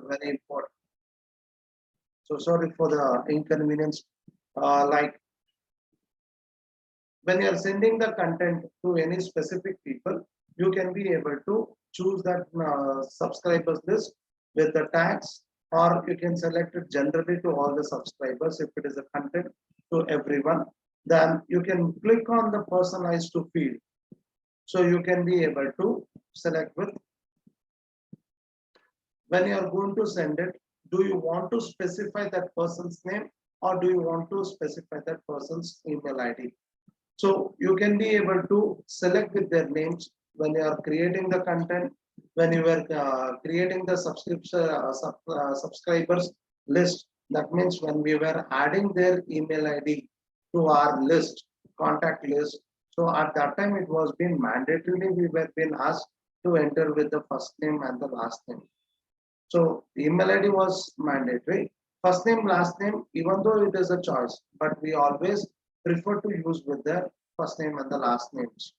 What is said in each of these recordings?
very important. So sorry for the inconvenience. Like when you are sending the content to any specific people, you can be able to choose that subscribers list with the tags, or you can select it generally to all the subscribers if it is a content to everyone. Then you can click on the personalized to feed. So you can be able to select with when you are going to send it, do you want to specify that person's name or do you want to specify that person's email ID? So you can be able to select with their names when you are creating the content, when you are creating the subscribers list. That means when we were adding their email ID to our list, contact list. So at that time it was being mandatorily we were being asked to enter with the first name and the last name. So email ID was mandatory. First name, last name, even though it is a choice, but we always prefer to use with the first name and the last names.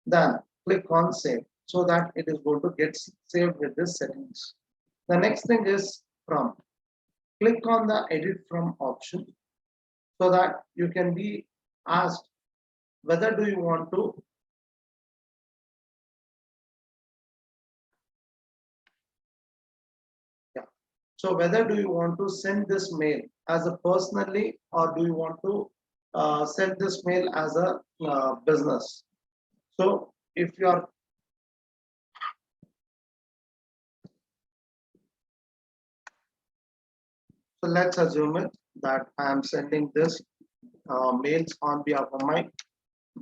Then click on save so that it is going to get saved with this settings. The next thing is prompt. Click on the edit from option so that you can be asked whether do you want to So whether do you want to send this mail as a personally or do you want to send this mail as a business? So if you are so let's assume it that I am sending this mails on behalf of my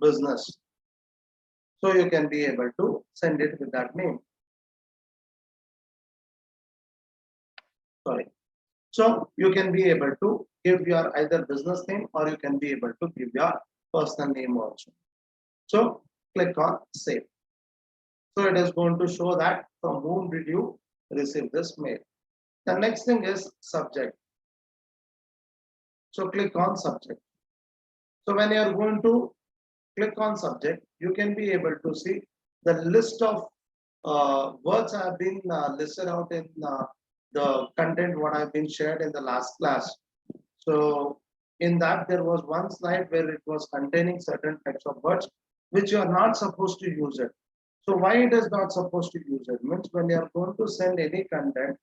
business. So you can be able to send it with that name. Sorry. So you can be able to give your either business name or you can be able to give your personal name also. So click on save. So it is going to show that from whom did you receive this mail. The next thing is subject. So click on subject. So when you are going to click on subject, you can be able to see the list of words have been listed out in the content what I've been shared in the last class. So in that there was one slide where it was containing certain types of words which you are not supposed to use it. So why it is not supposed to use it means when you are going to send any content,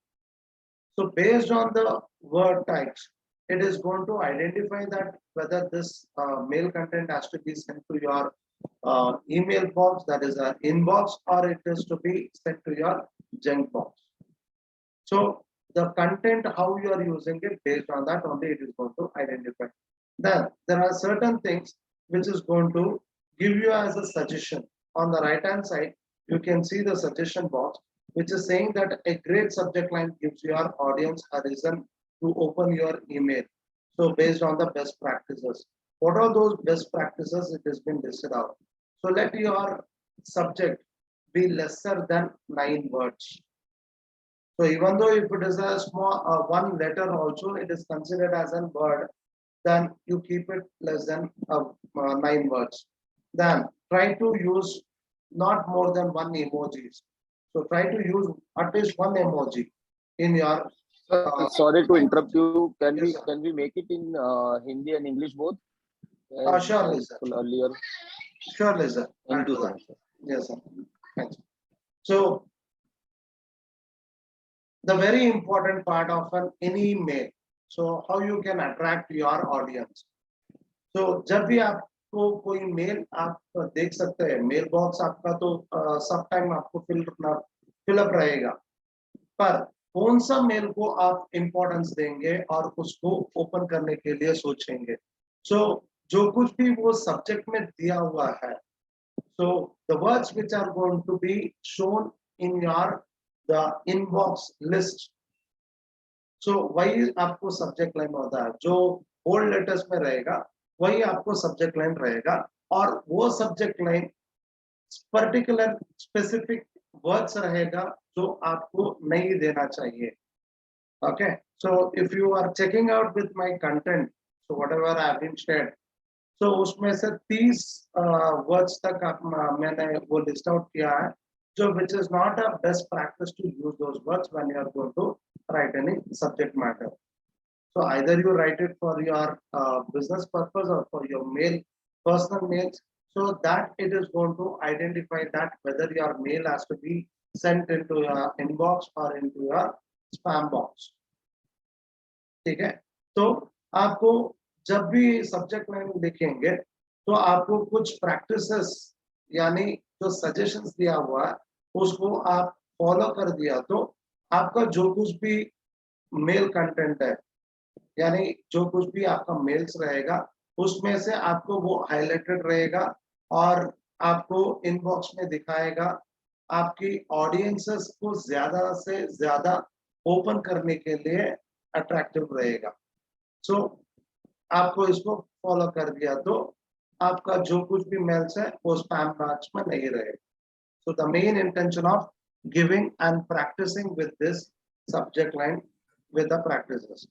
so based on the word types, it is going to identify that whether this mail content has to be sent to your email box, that is an inbox, or it is to be sent to your junk box. So the content, how you are using it, based on that only it is going to identify. Then there are certain things which is going to give you as a suggestion. On the right hand side, you can see the suggestion box, which is saying that a great subject line gives your audience a reason to open your email. So based on the best practices. What are those best practices? It has been listed out. So let your subject be lesser than 9 words. So even though if it is a small one letter also, it is considered as a word, then you keep it less than 9 words. Then try to use not more than one emojis. So try to use at least one emoji in your. Sorry to interrupt you. Yes, Can we make it in Hindi and English both? Surely, sir. Earlier. Surely, sir. Thank you, sir. Yes, sir. Thanks. So the very important part of any mail. So how you can attract your audience. So जब भी आपको कोई mail आप देख सकते हैं, mail box आपका तो सब टाइम आपको फिलअप रहेगा, पर कौन सा मेल को आप इंपॉर्टेंस देंगे और उसको ओपन करने के लिए सोचेंगे. सो जो कुछ भी वो सब्जेक्ट में दिया हुआ है, so the words which are going to be shown in your the inbox list. So वही आपको सब्जेक्ट लाइन होता है, जो बोल्ड लेटर्स में रहेगा वही आपको सब्जेक्ट लाइन रहेगा, और वो subject line particular specific words रहेगा जो आपको नहीं देना चाहिए. Okay, so if you are checking out with my content, so whatever I have been shared, so उसमें से 30 वर्ड्स तक आप मैंने वो लिस्ट आउट किया है जो which is not a best practice to use those words when you are going to write any subject matter. So either you write it for your business purpose or for your mail, personal mails, so that it is going to identify that whether your mail has to be sent into your inbox or into your spam box. ठीक है, तो आपको जब भी subject line लिखेंगे तो आपको कुछ प्रैक्टिसेस यानी जो सजेशंस दिया हुआ है उसको आप फॉलो कर दिया तो आपका जो कुछ भी मेल कंटेंट है यानी जो कुछ भी आपका मेल्स रहेगा उसमें से आपको वो हाईलाइटेड रहेगा और आपको इनबॉक्स में दिखाएगा, आपकी ऑडियंसेस को ज्यादा से ज्यादा ओपन करने के लिए अट्रैक्टिव रहेगा। सो आपको इसको फॉलो कर दिया तो आपका जो कुछ भी मेल्स है वो स्पैम बॉक्स में नहीं रहेगा। So the main intention of giving and practicing with this subject line with the practices.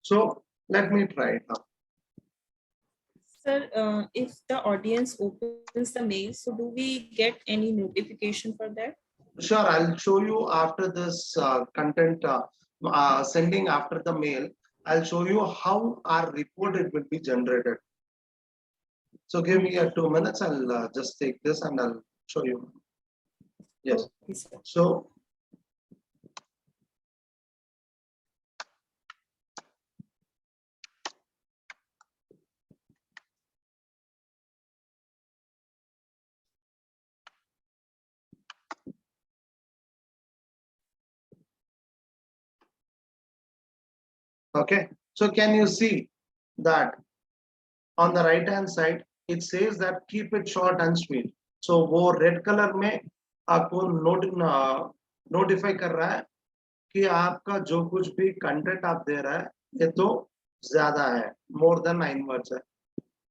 So let me try it now. Sir, if the audience opens the mail, so do we get any notification for that? Sure, I'll show you after this content sending after the mail. I'll show you how our report it will be generated. So give me 2 minutes. I'll just take this and I'll show you. Yes. Okay, sir. So okay, so can you see that on the right hand side it says that keep it short and sweet. So वो red color में आपको notify कर रहा है कि आपका जो कुछ भी कंटेंट आप दे रहा है ये तो ज्यादा है, more than 9 words है.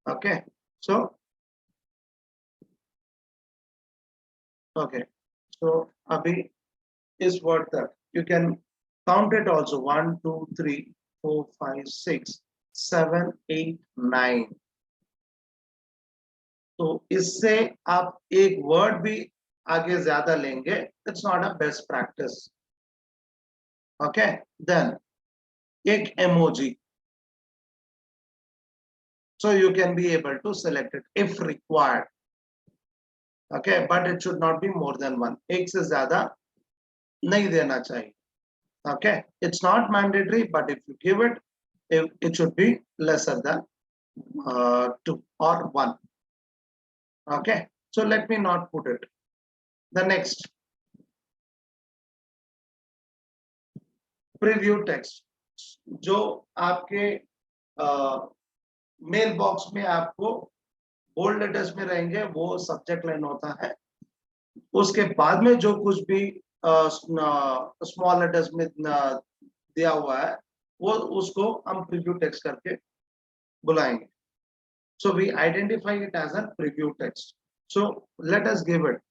Okay, so okay, so अभी इस word तक you can count it also 1 2 3 4 5 6 7 8 9. तो इससे आप एक वर्ड भी आगे ज्यादा लेंगे, it's not a best practice. Okay, then एक emoji, so you can be able to select it if required. Okay, but it should not be more than one. एक से ज्यादा नहीं देना चाहिए. Okay, it's not mandatory, but if you give it, it should be lesser than 2 or 1. Okay, so let me not put it. The next, preview text, जो आपके mail box में आपको बोल्ड लेटर्स में रहेंगे वो सब्जेक्ट लाइन होता है. उसके बाद में जो कुछ भी स्मॉल लेटर्स में दिया हुआ है वो उसको हम प्रीव्यू टेक्स्ट करके बुलाएंगे. So we identify it as a preview text. So let us give it.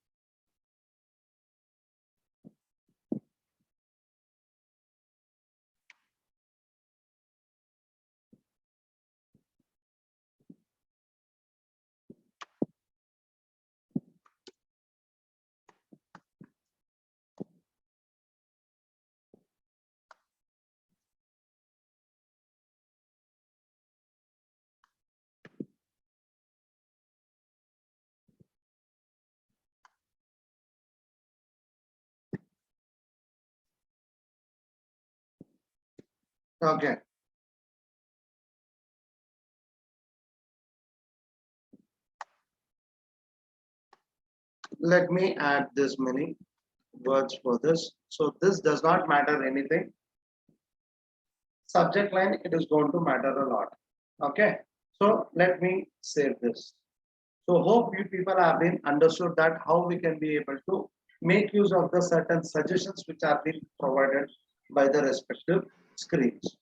Okay. Let me add this many words for this. So this does not matter anything. Subject line, it is going to matter a lot. Okay. So let me save this. So hope you people have been understood that how we can be able to make use of the certain suggestions which are being provided by the respective screens.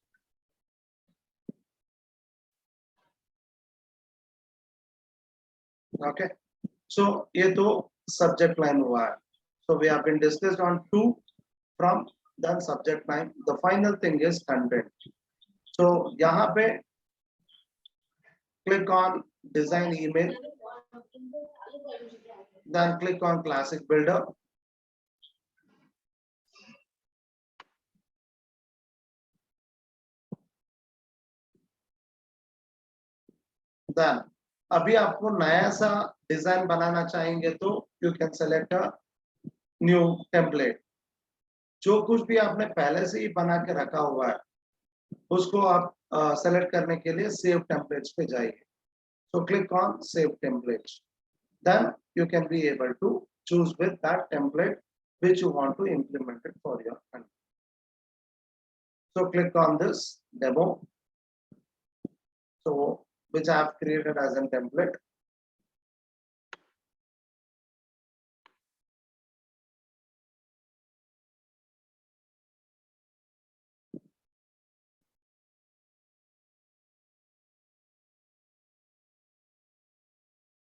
Okay, so ये तो subject line हुआ है. So we have been discussed on 2 from the subject line. The final thing is content. So यहाँ पे click on design email, then click on classic builder. Then अभी आपको नया सा डिजाइन बनाना चाहेंगे तो you can select a new template. जो कुछ भी आपने पहले से ही बना के रखा हुआ है उसको आप सेलेक्ट करने के लिए सेव टेम्पलेट्स पे जाइए. So click on save templates. Then you can be able to choose with that template which you want to implement it for your country. So click on this demo. So which I have created as a template.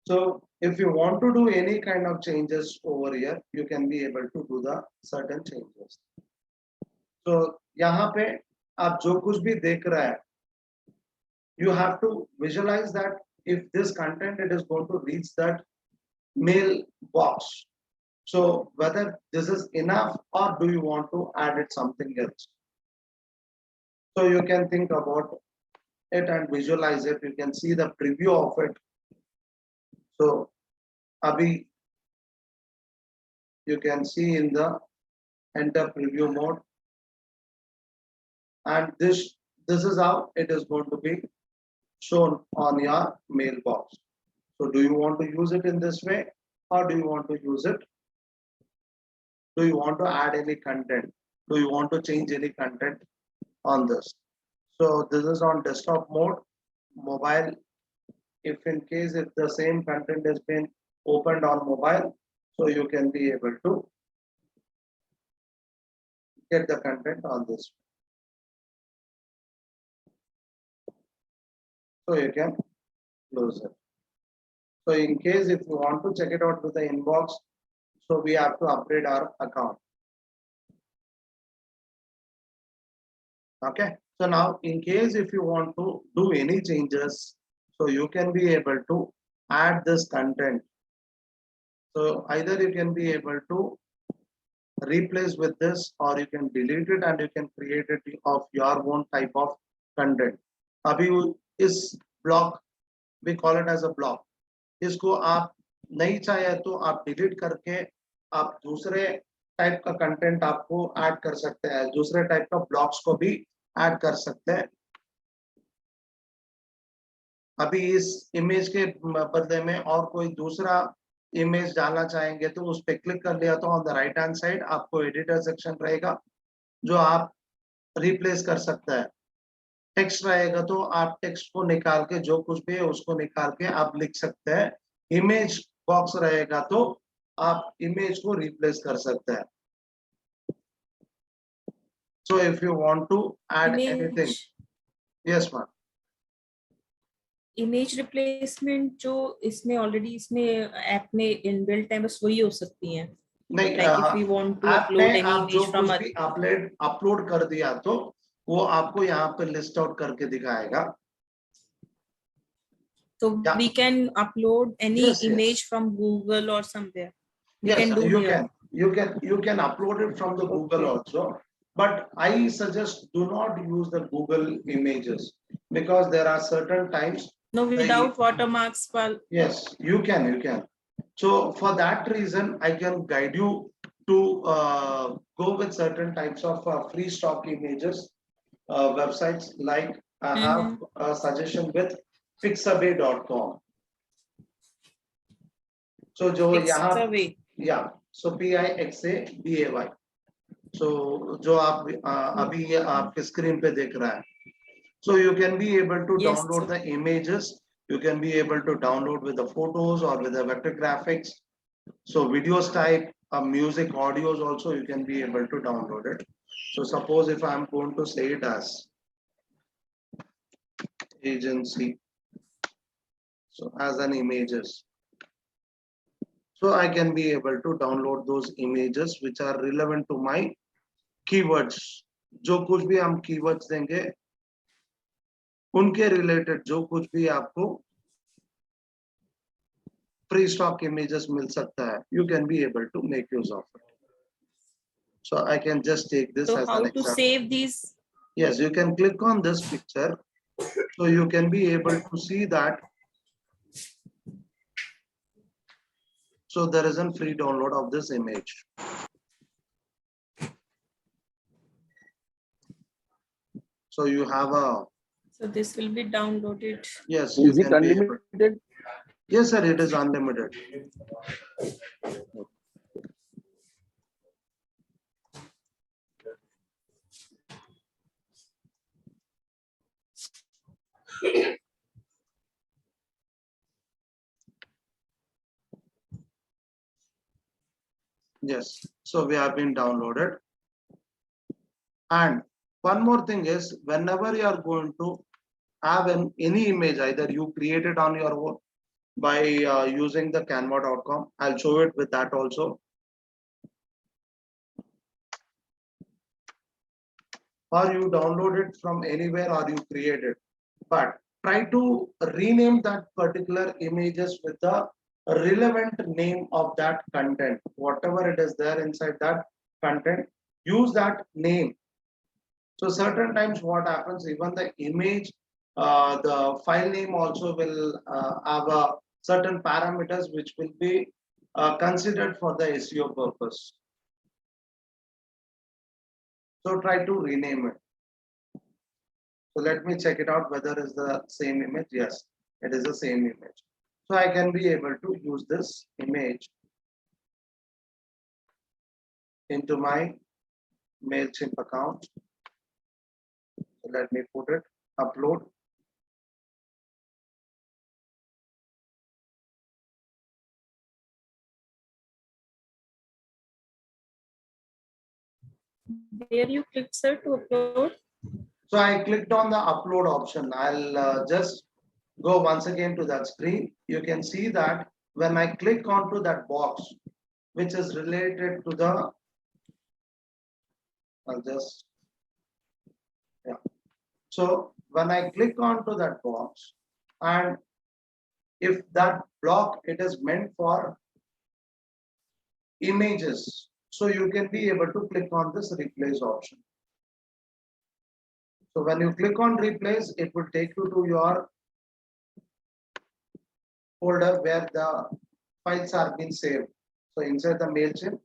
So if you want to do any kind of changes over here, you can be able to do the certain changes. So यहाँ पे आप जो कुछ भी देख रहे हैं, you have to visualize that if this content it is going to reach that mail box. So whether this is enough or do you want to add it something else? So you can think about it and visualize it. You can see the preview of it. So abhi you can see in the enter preview mode, and this is how it is going to be shown on your mailbox. So do you want to use it in this way or do you want to use it? Do you want to add any content? Do you want to change any content on this? So this is on desktop mode. Mobile, if in case if the same content has been opened on mobile, so you can be able to get the content on this. So you can close it. So in case if you want to check it out with the inbox, so we have to upgrade our account. Okay. So now in case if you want to do any changes, so you can be able to add this content. So either you can be able to replace with this or you can delete it and you can create it of your own type of content. अभी इस block, we call it as a block. इसको आप नहीं चाहे तो आप delete करके आप दूसरे टाइप का कंटेंट आपको ऐड कर सकते हैं, दूसरे टाइप का ब्लॉक्स को भी ऐड कर सकते हैं. अभी इस इमेज के बदले में और कोई दूसरा इमेज डालना चाहेंगे तो उस पर क्लिक कर लिया तो on the right hand side आपको एडिटर सेक्शन रहेगा जो आप रिप्लेस कर सकते हैं. टेक्स्ट रहेगा तो आप टेक्स्ट को निकाल के जो कुछ भी है उसको निकाल के आप लिख सकते हैं. इमेज बॉक्स रहेगा तो आप इमेज को रिप्लेस कर सकते हैं. So if you want to add anything, yes ma'am. Image replacement जो इसमें ऑलरेडी इसमें ऐप में इनबिल्ट है बस वही हो सकती है. नहीं, like if we want to upload any image from a upload कर दिया तो वो आपको यहाँ पे लिस्ट आउट करके दिखाएगा. so we can upload any Yes, image yes. from Google or somewhere. We Yes, can do here. you can upload it from the Google also, but I suggest do not use the Google images because there are certain times. No, without watermarks. Well, yes, you can. So for that reason, I can guide you to go with certain types of free stock images websites like I have a suggestion with pixabay.com. So जो यहाँ Pixabay. yeah, so PIXABAY. So जो आप अभी ये आपके screen पे देख रहा है. So you can be able to Yes, download the images. You can be able to download with the photos or with the vector graphics. So videos type, music, audios also you can be able to download it. So suppose if I'm going to say it as agency, so as an images. So I can be able to download those images which are relevant to my keywords. जो कुछ भी हम keywords देंगे उनके related जो कुछ भी आपको free stock images मिल सकता है, you can be able to make use of it. So I can just take this So as how an to example. save these? Yes, you can click on this picture. So you can be able to see that So there isn't free download of this image. So you have a, So this will be downloaded. yes, you Is it can be able. unlimited? Yes, sir, it is unlimited. Yes, so we have been downloaded. And one more thing is, whenever you are going to have any image, either you create it on your own by using the canva.com. I'll show it with that also. Or you download it from anywhere or you create it. But try to rename that particular images with the relevant name of that content. Whatever it is there inside that content, use that name. So certain times what happens, even the image, the file name also will have a certain parameters which will be considered for the SEO purpose. So try to rename it. So let me check it out whether it's the same image. Yes, it is the same image. So I can be able to use this image into my MailChimp account. So let me put it, upload. Where you click, sir, to upload? So I clicked on the upload option. I'll just go once again to that screen. You can see that when I click onto that box, which is related to the, I'll just, yeah. So when I click onto that box, and if that block, it is meant for images, so you can be able to click on this replace option. So when you click on replace, it will take you to your folder where the files are being saved. So inside the MailChimp,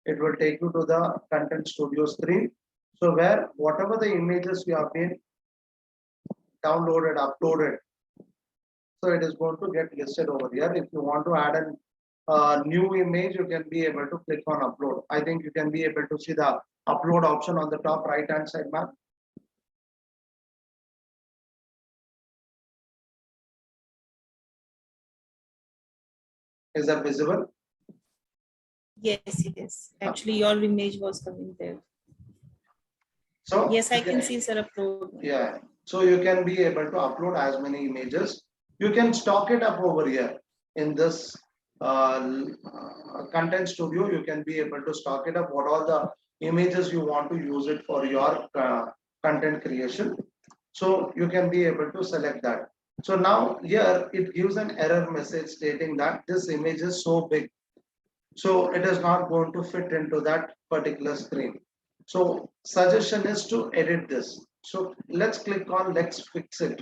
it will take you to the Content Studio screen. So where whatever the images you have been downloaded, uploaded, so it is going to get listed over here. If you want to add a new image, you can be able to click on upload. I think you can be able to see the upload option on the top right hand side, ma'am. Is that visible? Yes, yes. Actually, your image was coming there. So Yes, I can see, sir, upload. yeah, so you can be able to upload as many images. You can stock it up over here in this content studio. You can be able to stock it up, what all the images you want to use it for your content creation. So you can be able to select that. So now here it gives an error message stating that this image is so big, so it is not going to fit into that particular screen. So suggestion is to edit this. So let's click on let's fix it.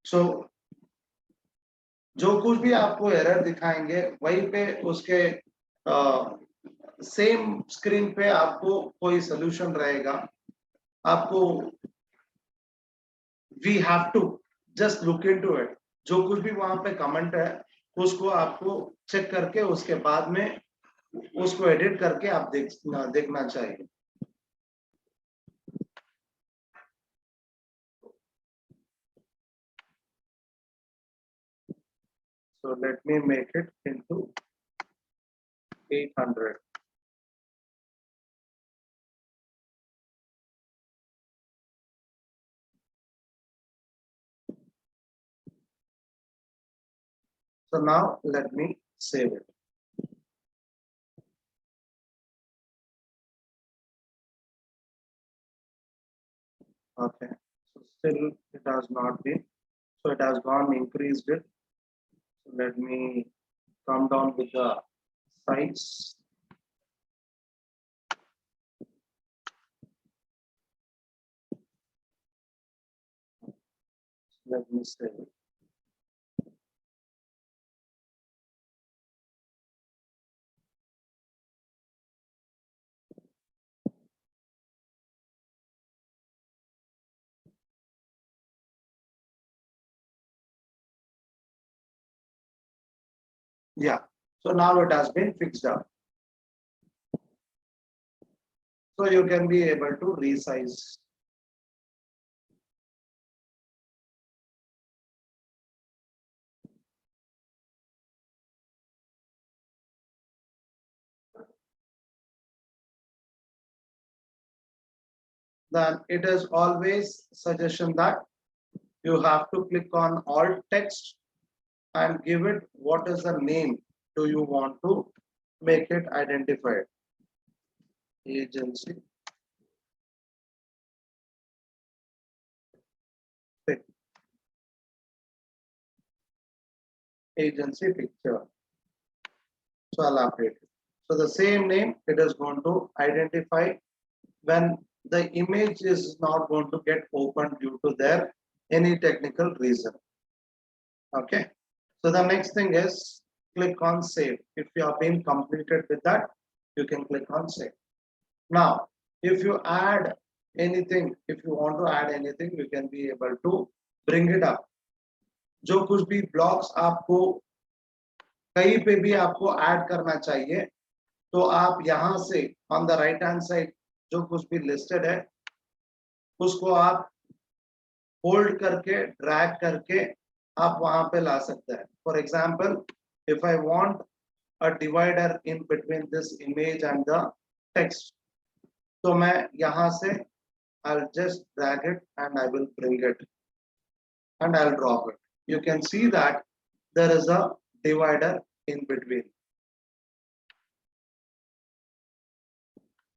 So जो कुछ भी आपको error दिखाएंगे वहीं पे उसके same screen पे आपको कोई सोल्यूशन रहेगा. आपको we have to just look into it. जो कुछ भी वहां पे कमेंट है उसको आपको चेक करके उसके बाद में उसको एडिट करके आप देखना चाहिए. So let me make it into 800. So now let me save it. Okay. So still it has not been. So it has gone increased it. So let me come down with the size. Let me save it. Yeah. So now it has been fixed up. So you can be able to resize. Then it is always suggestion that you have to click on alt text and give it what is the name do you want to make it identified. Agency pic, agency picture. So I'll update it. So the same name it is going to identify when the image is not going to get opened due to their any technical reason. Okay. So the next thing is click on save. If you have been completed with that, you can click on save. Now, if you add anything, if you want to add anything, you can be able to bring it up. जो कुछ भी blocks आपको कहीं पे भी आपको add करना चाहिए, तो आप यहाँ से on the right hand side जो कुछ भी लिस्टेड है, उसको आप होल्ड करके ड्रैग करके आप वहां पे ला सकते हैं. For example, if I want a divider in between this image and the text, तो मैं यहाँ से I'll just drag it and I will bring it and I'll drop it. You can see that there is a divider in between.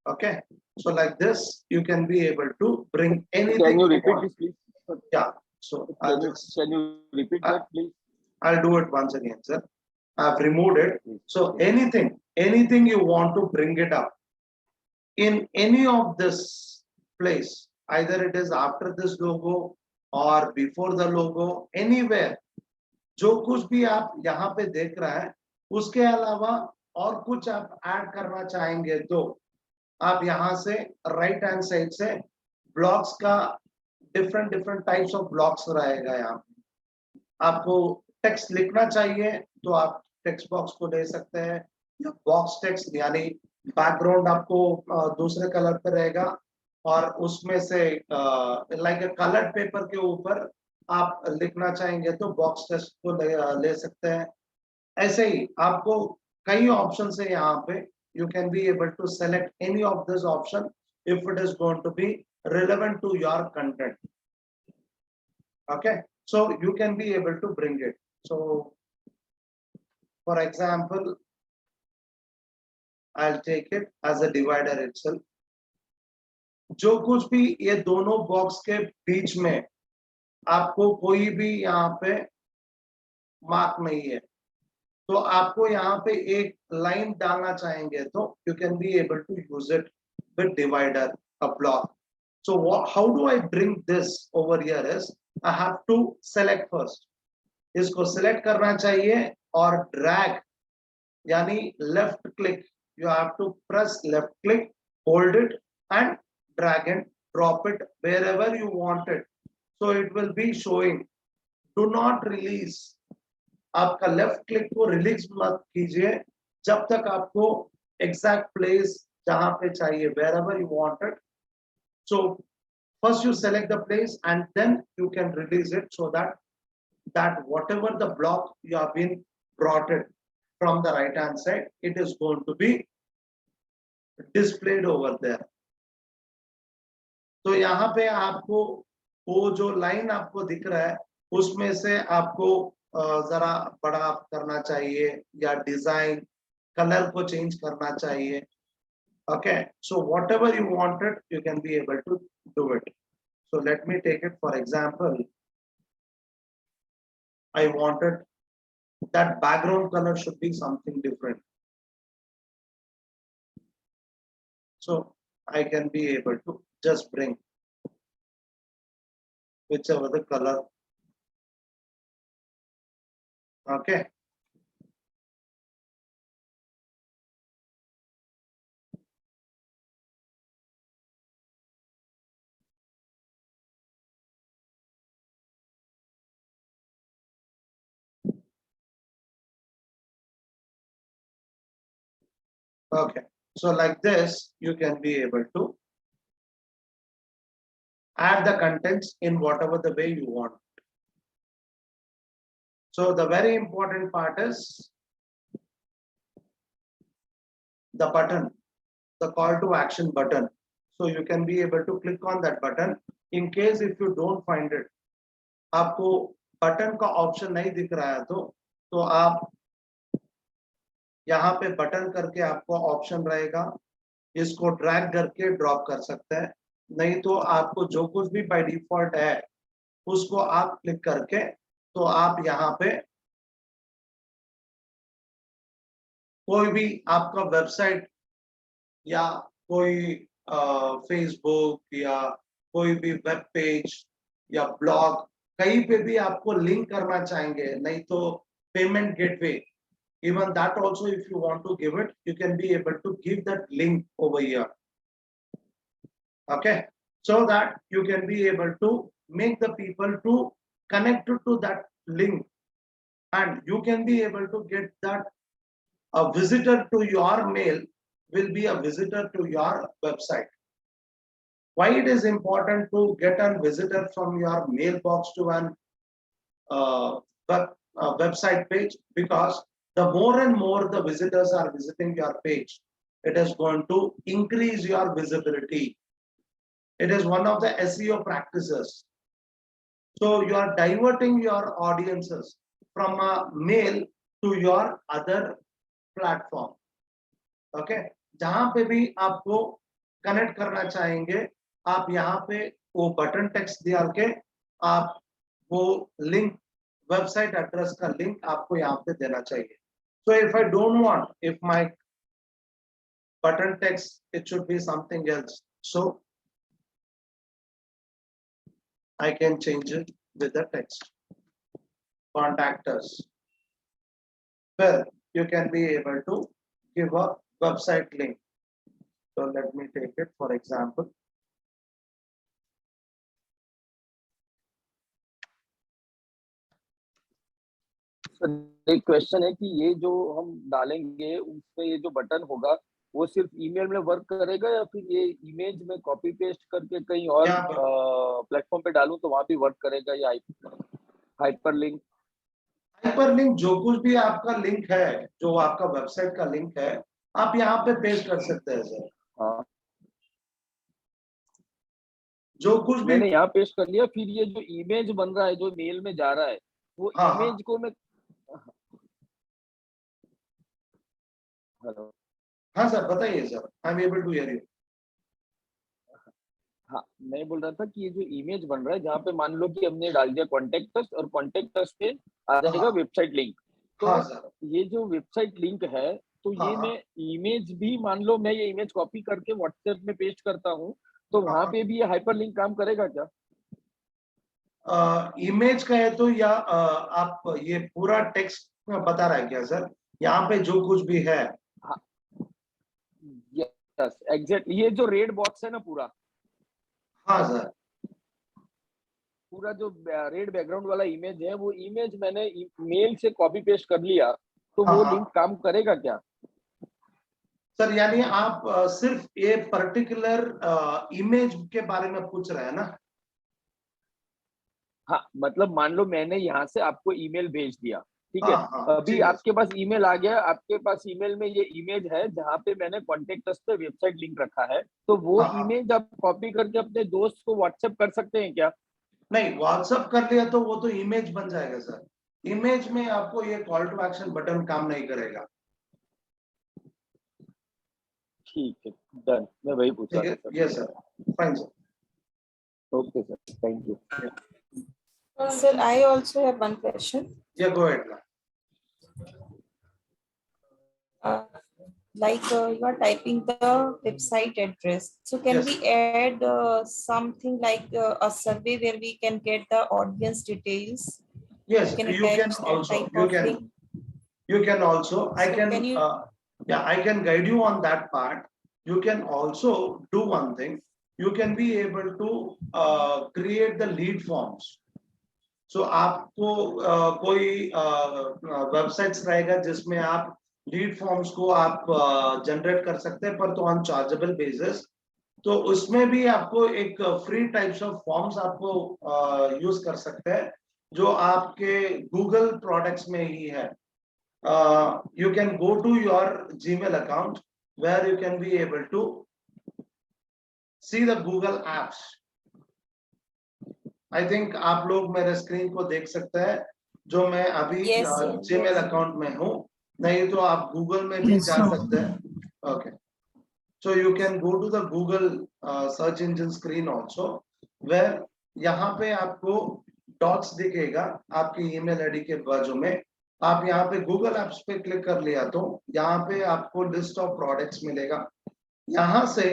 Okay, so like this you can be able to bring anything. Can you you repeat want. this, please? Yeah, so Can you repeat that, please? I'll do it once again, sir. I've removed it. So anything you want to bring it up in any of this place, either it is after this logo or before the logo, anywhere, जो कुछ भी आप यहाँ पे देख रहा है, उसके अलावा और कुछ आप ऐड करना चाहेंगे तो आप यहाँ से राइट हैंड साइड से ब्लॉक्स का डिफरेंट टाइप्स ऑफ ब्लॉक्स रहेगा. यहाँ आपको टेक्स्ट लिखना चाहिए तो आप टेक्स्ट बॉक्स को ले सकते हैं, या बॉक्स टेक्स्ट यानी बैकग्राउंड आपको दूसरे कलर पे रहेगा और उसमें से लाइक कलर्ड पेपर के ऊपर आप लिखना चाहेंगे तो बॉक्स टेक्स्ट को ले सकते हैं. ऐसे ही आपको कई ऑप्शन है यहाँ पे. You can be able to select any of this option if it is going to be relevant to your content. Okay, so you can be able to bring it. So for example, I'll take it as a divider itself. जो कुछ भी ये दोनों box के बीच में आपको कोई भी यहाँ पे मार्क नहीं है, तो आपको यहाँ पे एक लाइन डालना चाहेंगे तो you can be able to use it with divider, a block. So how do I bring this over here is I have to select first. इसको select करना चाहिए और drag यानी left click. You have to press left click, hold it and drag and drop it wherever you want it. So it will be showing. Do not release. आपका left click को release मत कीजिए जब तक आपको exact place जहां पे चाहिए, wherever you want it. So first you select the place and then you can release it so that whatever the block you have been brought it from the right hand side, it is going to be displayed over there. तो यहाँ पे आपको वो जो line आपको दिख रहा है उसमें से आपको जरा बड़ा करना चाहिए या डिजाइन कलर को चेंज करना चाहिए. Okay, so whatever you wanted you can be able to do it. So let me take it for example. I wanted that background color should be something different. So I can be able to just bring whichever the color. Okay. Okay, so like this, you can be able to add the contents in whatever the way you want. So the very important part is the button, the call to action button. So you can be able to click on that button. In case if you don't find it, आपको button का option नहीं दिख रहा है तो आप यहाँ पे बटन करके आपको ऑप्शन रहेगा, इसको ड्रैग करके ड्रॉप कर सकते हैं, नहीं तो आपको जो कुछ भी बाय डिफॉल्ट है उसको आप क्लिक करके तो आप यहाँ पे कोई भी आपका वेबसाइट या कोई फेसबुक या कोई भी वेब पेज या ब्लॉग कहीं पे भी आपको लिंक करना चाहेंगे, नहीं तो payment gateway, even that also if you want to give it, you can be able to give that link over here. Okay, so that you can be able to make the people to connect to that link, and you can be able to get that a visitor to your mail will be a visitor to your website. Why it is important to get a visitor from your mailbox to an website page? Because the more and more the visitors are visiting your page, it is going to increase your visibility. It is one of the SEO practices. So you are diverting your audiences from a mail to your other platform. Okay, जहां पे भी आपको connect करना चाहेंगे, आप यहाँ पे वो बटन टेक्स्ट डाल के आप वो लिंक, वेबसाइट एड्रेस का लिंक आपको यहाँ पे देना चाहिए. So if I don't want, if my button text, it should be something else. So I can change it with the text. Contact us. Well, you can be able to give a website link. So let me take it for example. एक question है कि ये जो हम डालेंगे उसपे ये जो बटन होगा वो सिर्फ ईमेल में वर्क करेगा या फिर ये इमेज में कॉपी पेस्ट करके कहीं और प्लेटफॉर्म पे डालूं तो वहां भी वर्क करेगा या हाइपरलिंक? हाइपरलिंक जो कुछ भी आपका लिंक है, जो आपका वेबसाइट का लिंक है, आप यहाँ पे पेस्ट कर सकते हैं सर. हाँ, जो कुछ भी मैंने यहाँ पेस्ट कर लिया. फिर ये जो इमेज बन रहा है जो मेल में जा रहा है वो हाँ, इमेज को मैं हेलो हाँ सर बताइए sir, I am able to hear you. हाँ, मैं बोल रहा था कि ये जो इमेज बन रहा है जहाँ पे मान लो कि हमने डाल दिया कॉन्टेक्ट अस और कॉन्टेक्ट अस पे आ जाएगा वेबसाइट लिंक. तो हाँ सर, ये जो वेबसाइट लिंक है तो ये हाँ, मैं इमेज भी मान लो मैं ये इमेज कॉपी करके व्हाट्सएप में पेस्ट करता हूँ तो वहां पे भी ये हाइपर लिंक काम करेगा क्या? इमेज का है तो या आप ये पूरा टेक्स्ट बता रहा है क्या सर, यहाँ पे जो कुछ भी है? यस एग्जैक्टली, ये जो रेड बॉक्स है ना पूरा, हाँ सर, पूरा जो रेड बैकग्राउंड वाला इमेज है वो इमेज मैंने मेल से कॉपी पेस्ट कर लिया तो वो लिंक काम करेगा क्या? सर यानी आप सिर्फ ये पर्टिकुलर इमेज के बारे में पूछ रहे हैं ना? हाँ, मतलब मान लो मैंने यहाँ से आपको ईमेल भेज दिया, ठीक है, हाँ, अभी आपके पास ईमेल आ गया, आपके पास ईमेल में ये इमेज है जहाँ पे मैंने कॉन्टेक्ट अस पे वेबसाइट लिंक रखा है, तो वो इमेज आप कॉपी करके अपने दोस्त को व्हाट्सएप कर सकते हैं क्या? नहीं, व्हाट्सएप कर लिया तो वो तो इमेज बन जाएगा सर. इमेज में आपको ये कॉल टू एक्शन बटन काम नहीं करेगा. ठीक है, डन, मैं वही पूछ रहा था. Yes sir, fine sir. Okay sir, thank you. Sir, I also have one question. Yeah, go ahead. Like you are typing the website address. So can Yes. we add something like a survey where we can get the audience details? Yes, Can you can attach that also. type You of can. link? You can also. I So can. can you- Yeah, I can guide you on that part. You can also do one thing. You can be able to create the lead forms. So आपको कोई websites रहेगा जिसमें आप lead forms को आप generate कर सकते हैं, पर तो ऑन चार्जेबल बेसिस। तो उसमें भी आपको एक फ्री टाइप्स ऑफ फॉर्म्स आपको यूज कर सकते हैं, जो आपके गूगल प्रोडक्ट्स में ही है। You can go to your Gmail account where you can be able to see the Google apps. I think आप लोग मेरे स्क्रीन को देख सकते हैं, जो मैं अभी Gmail अकाउंट में हूँ। नहीं तो आप गूगल में भी जा सकते हैं। Okay. So you can go to the Google search engine screen also, where यहाँ पे आपको डॉट्स दिखेगा आपकी ईमेल आईडी के बाजू में। आप यहाँ पे गूगल एप्स पे क्लिक कर लिया तो यहाँ पे आपको लिस्ट ऑफ प्रोडक्ट्स मिलेगा। यहाँ से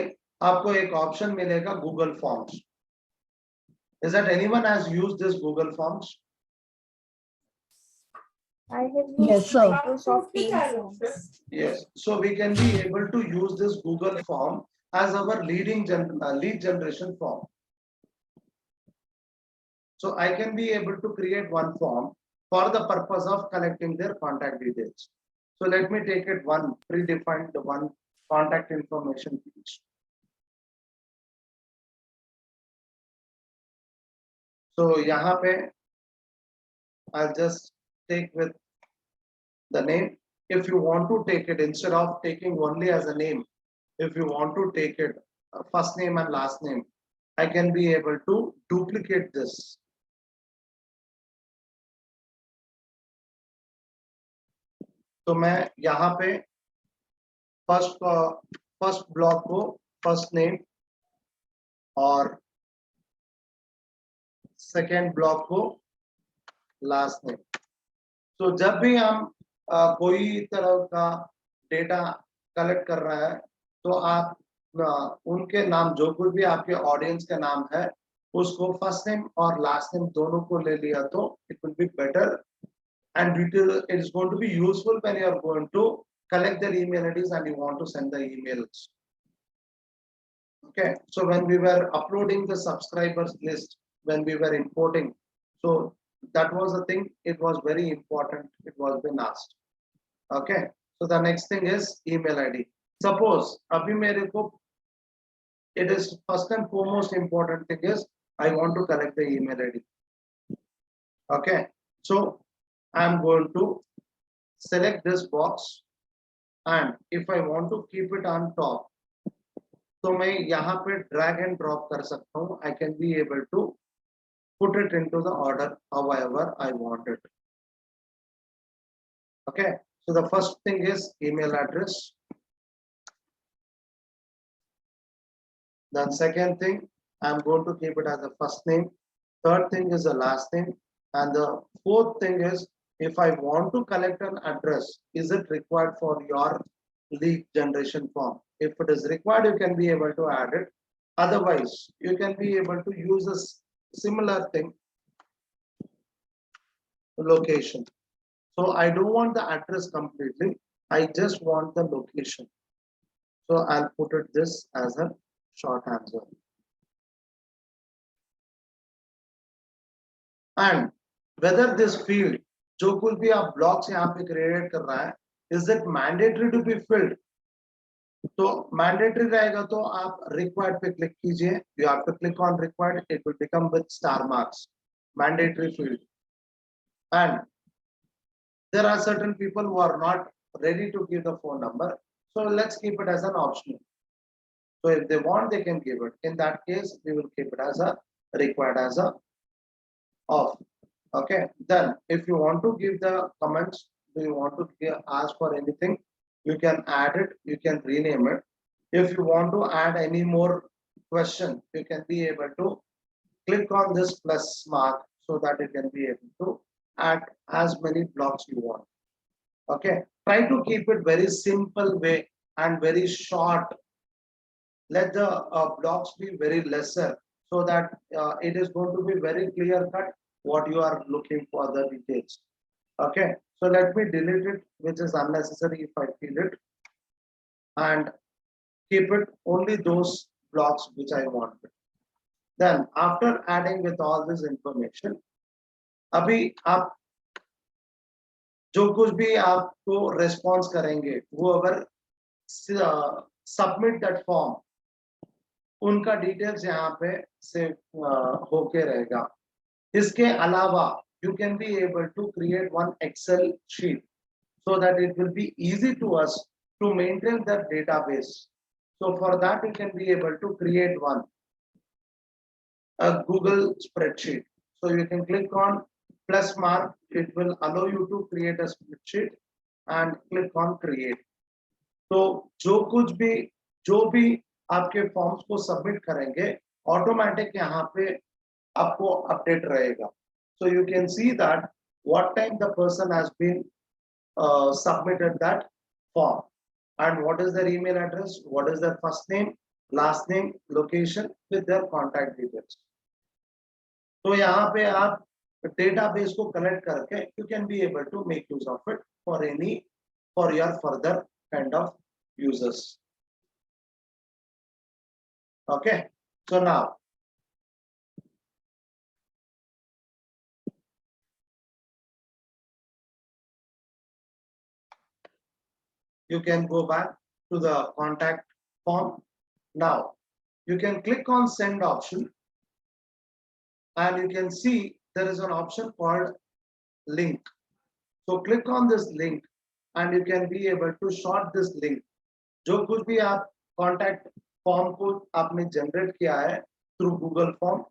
आपको एक ऑप्शन मिलेगा Google forms. Is that anyone has used this Google Forms? I have used Yes, sir. Microsoft Teams. Yes. So we can be able to use this Google form as our lead generation form. So I can be able to create one form for the purpose of collecting their contact details. So let me take it one predefined one contact information each. So यहाँ पे I'll just take with the name. If you want to take it, instead of taking only as a name, if you want to take it first name and last name, I can be able to duplicate this. तो मैं यहाँ पे first block को first name और second block को last name. तो जब भी हम कोई तरह का डेटा कलेक्ट कर रहा है, तो आप उनके नाम, जो कुछ भी आपके ऑडियंस का नाम है, उसको फर्स्ट नेम और लास्ट नेम दोनों को ले लिया तो it will be better, and it is going to be useful when you are going to collect their email IDs and you want to send the emails. Okay, so when we were uploading the subscribers list, when we were importing, so that was the thing, it was very important, it was been asked. Okay, so the next thing is email ID. Suppose abhi mere ko, it is first and foremost important thing is I want to collect the email ID. Okay, so I am going to select this box, and if I want to keep it on top, तो मैं यहाँ पे drag and drop कर सकता हूँ. I can be able to put it into the order however I want it. Okay, so the first thing is email address. Then second thing, I'm going to keep it as the first name. Third thing is the last name, and the fourth thing is, if I want to collect an address, is it required for your lead generation form? If it is required, you can be able to add it. Otherwise, you can be able to use a similar thing, location. So I don't want the address completely. I just want the location. So I'll put it this as a short answer. And whether this field, जो कुछ भी आप blocks यहाँ पे create कर रहा है, is it mandatory to be filled? तो mandatory रहेगा तो आप required पे click कीजिए. You have to click on required. It will become with star marks. Mandatory field. And there are certain people who are not ready to give the phone number. So let's keep it as an optional. So if they want, they can give it. In that case, we will keep it as a required as a off. Okay, then if you want to give the comments, do you want to ask for anything, you can add it, you can rename it. If you want to add any more question, you can be able to click on this plus mark so that you can be able to add as many blocks you want. Okay, try to keep it very simple way and very short. Let the blocks be very lesser so that it is going to be very clear cut what you are looking for the details. Okay, so let me delete it, which is unnecessary if I feel it, and keep it only those blocks which I want. Then after adding with all this information, abhi aap जो कुछ भी आपको response करेंगे, वो अगर submit that form, उनका details यहाँ पे से होके रहेगा। इसके अलावा you can be able to create one Excel sheet so that it will be easy to us to maintain the database. So for that you can be able to create a Google spreadsheet. So you can click on plus mark, it will allow you to create a spreadsheet and click on create. तो जो भी आपके forms को submit करेंगे, automatic यहाँ पे आपको update रहेगा. So you can see that what time the person has been submitted that form and what is their email address, what is their first name, last name, location with their contact details. तो यहाँ पे आप database को collect करके you can be able to make use of it for your further kind of users. Okay, so now you can go back to the contact form. Now you can click on send option and you can see there is an option called link. So click on this link and you can be able to short this link. जो कुछ भी आप contact form को आपने generate किया है through Google form,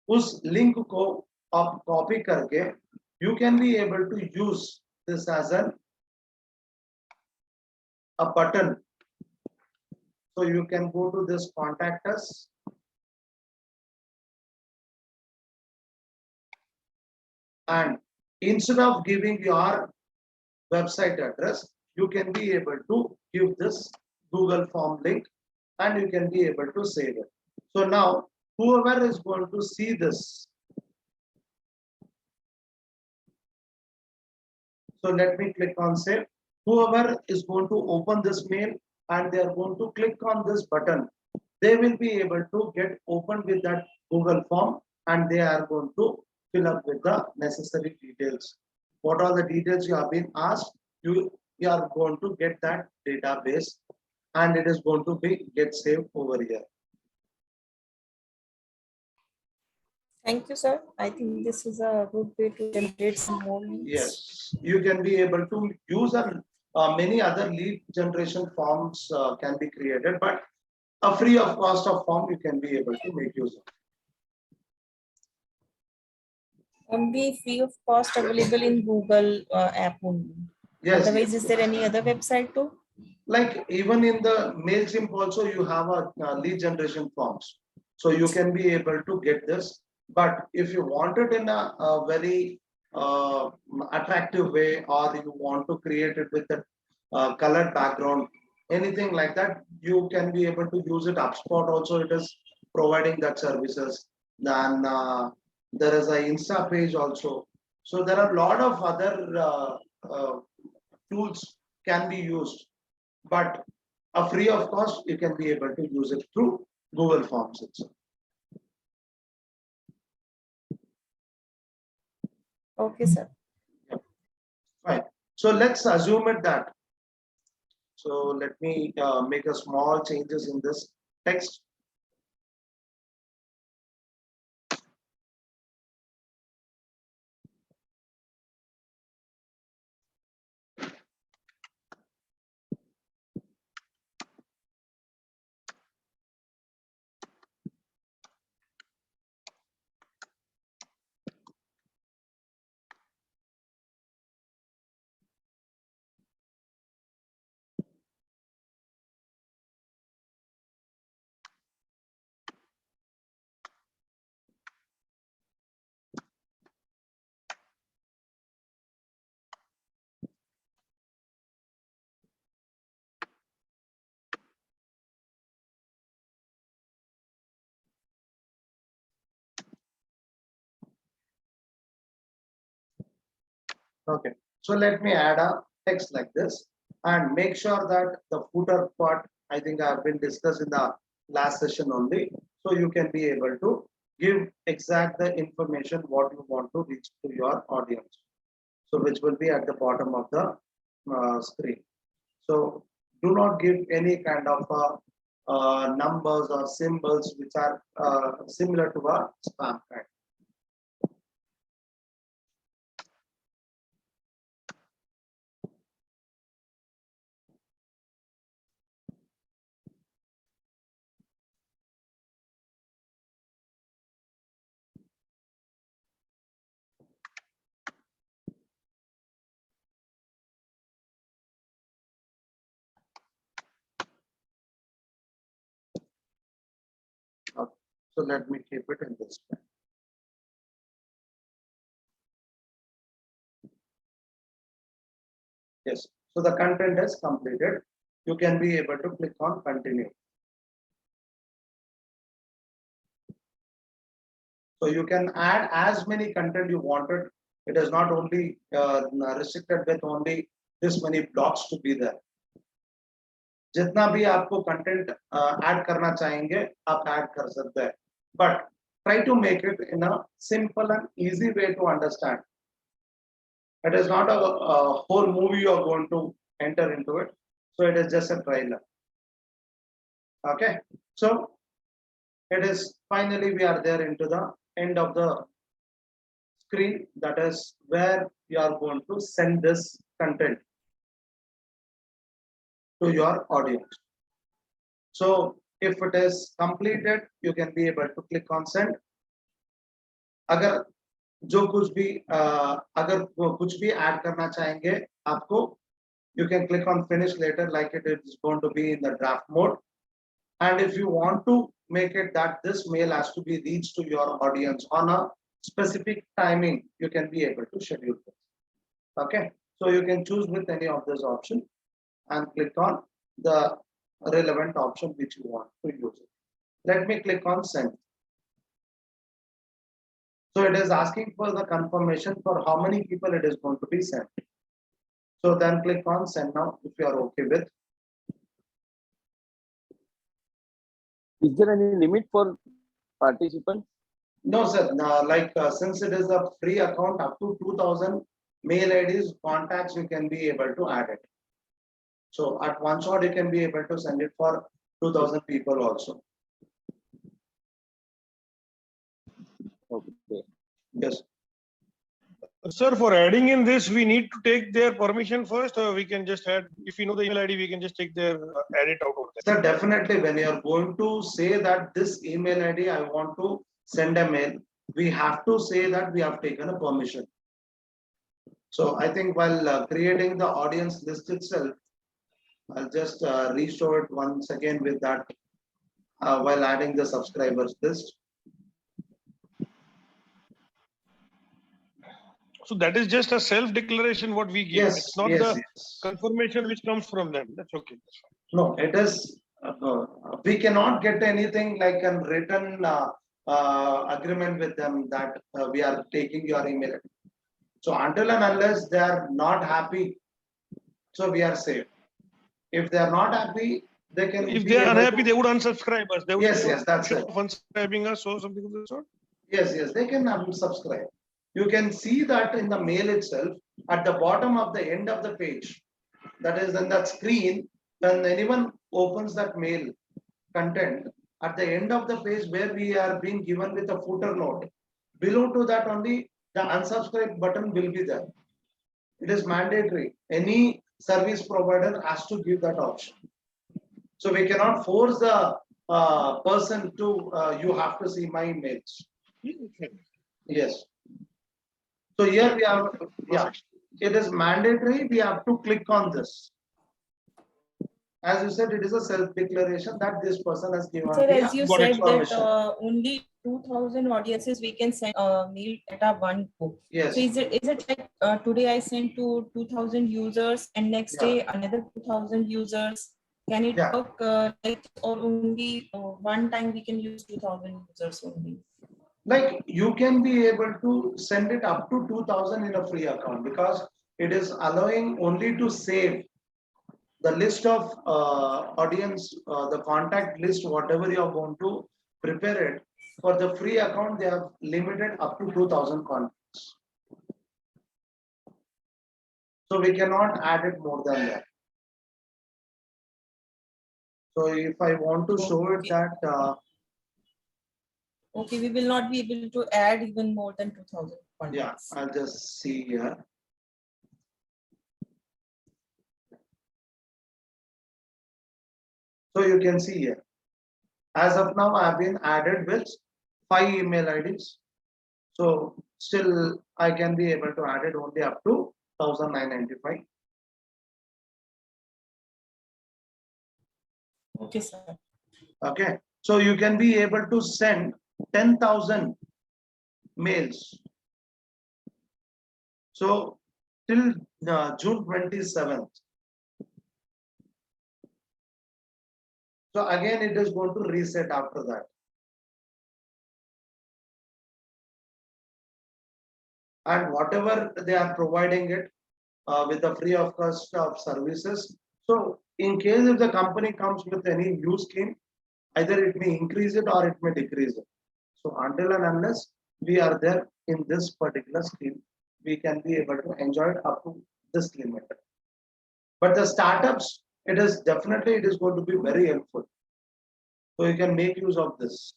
उस link को आप copy करके you can be able to use this as a button. So you can go to this contact us and instead of giving your website address, you can be able to give this Google form link and you can be able to save it. So now whoever is going to see this, so let me click on save. Whoever is going to open this mail and they are going to click on this button, they will be able to get open with that Google form and they are going to fill up with the necessary details. What are the details you have been asked? You are going to get that database and it is going to be get saved over here. Thank you, sir. I think this is a good way to generate some more leads. Yes, you can be able to use many other lead generation forms can be created, but a free of cost of form you can be able to make use of. Only free of cost available in Google app only. Yes. Otherwise, yes. is there any other website too? Like even in the MailChimp also you have a lead generation forms. So you can be able to get this. But if you want it in a very attractive way or you want to create it with a colored background, anything like that, you can be able to use it. HubSpot also it is providing that services. Then there is a Insta page also. So there are a lot of other tools can be used, but a free of cost you can be able to use it through Google Forms itself. Okay, sir. Fine. So let's assume it that. So let me make a small changes in this text. Okay, so let me add a text like this and make sure that the footer part, I think I have been discussed in the last session only. So you can be able to give exact the information what you want to reach to your audience. So which will be at the bottom of the screen. So do not give any kind of numbers or symbols which are similar to a spam kind. Okay. So let me keep it in this way. Yes. So the content is completed. You can be able to click on continue. So you can add as many content you wanted. It is not only restricted with only this many blocks to be there. जितना भी आपको content add करना चाहेंगे आप add कर सकते हैं, but try to make it in a simple and easy way to understand. It is not a whole movie you are going to enter into it, so it is just a trailer. Okay, so it is finally we are there into the end of the screen. That is where you are going to send this content to your audience. So if it is completed, you can be able to click on send. अगर जो कुछ भी अगर कुछ भी add करना चाहेंगे आपको, you can click on finish later, like it is going to be in the draft mode. And if you want to make it that this mail has to be reached to your audience on a specific timing, you can be able to schedule this. Okay, so you can choose with any of this option and click on the relevant option which you want to use it. Let me click on send. So it is asking for the confirmation for how many people it is going to be sent. So then click on send now if you are okay with. Is there any limit for participants? No, sir. Since it is a free account, up to 2000 mail IDs, contacts, you can be able to add it. So at one shot, you can be able to send it for 2000 people also. Okay. Yes. Sir, for adding in this, we need to take their permission first, or we can just add, if we know the email ID, we can just take their, add it out of that. Sir, definitely when you are going to say that this email ID, I want to send a mail, we have to say that we have taken a permission. So I think while creating the audience list itself, I'll just restore it once again with that while adding the subscribers list. So that is just a self-declaration what we give. Yes, It's not yes, the yes. confirmation which comes from them. That's okay. That's fine. No, it is, we cannot get anything like a written agreement with them that we are taking your email. So until and unless they are not happy, so we are safe. If they are not happy, they can. If they are unhappy, they would unsubscribe us. They would Yes, yes, that's it. unsubscribing us or something of the sort. Yes, yes, they can unsubscribe. You can see that in the mail itself at the bottom of the end of the page. That is in that screen, when anyone opens that mail content, at the end of the page where we are being given with a footer note, below to that only the unsubscribe button will be there. It is mandatory. Any service provider has to give that option. So we cannot force the person to, you have to see my emails. Yes. So here we have, yeah, it is mandatory. We have to click on this. As you said, it is a self-declaration that this person has given. Sir, as you said permission. that only 2000 audiences we can send a mail at a one go. Yes. So is it like today I sent to 2000 users and next day another 2000 users? Can it work like, or only one time we can use 2000 users only? Like you can be able to send it up to 2000 in a free account because it is allowing only to save the list of audience, the contact list, whatever you are going to prepare it. For the free account, they have limited up to 2000 contacts. So we cannot add it more than that. So if I want to show it that. Okay, we will not be able to add even more than 2000 contacts. Yeah, I'll just see here. So you can see here. As of now, I have been added with 5 email IDs. So still I can be able to add it only up to 1995. Okay, sir. Okay. So you can be able to send 10,000 mails. So till June 27th. So again, it is going to reset after that. And whatever they are providing it with the free of cost of services. So in case if the company comes with any new scheme, either it may increase it or it may decrease it. So until and unless we are there in this particular scheme, we can be able to enjoy it up to this limit. But the startups, it is definitely, it is going to be very helpful. So you can make use of this.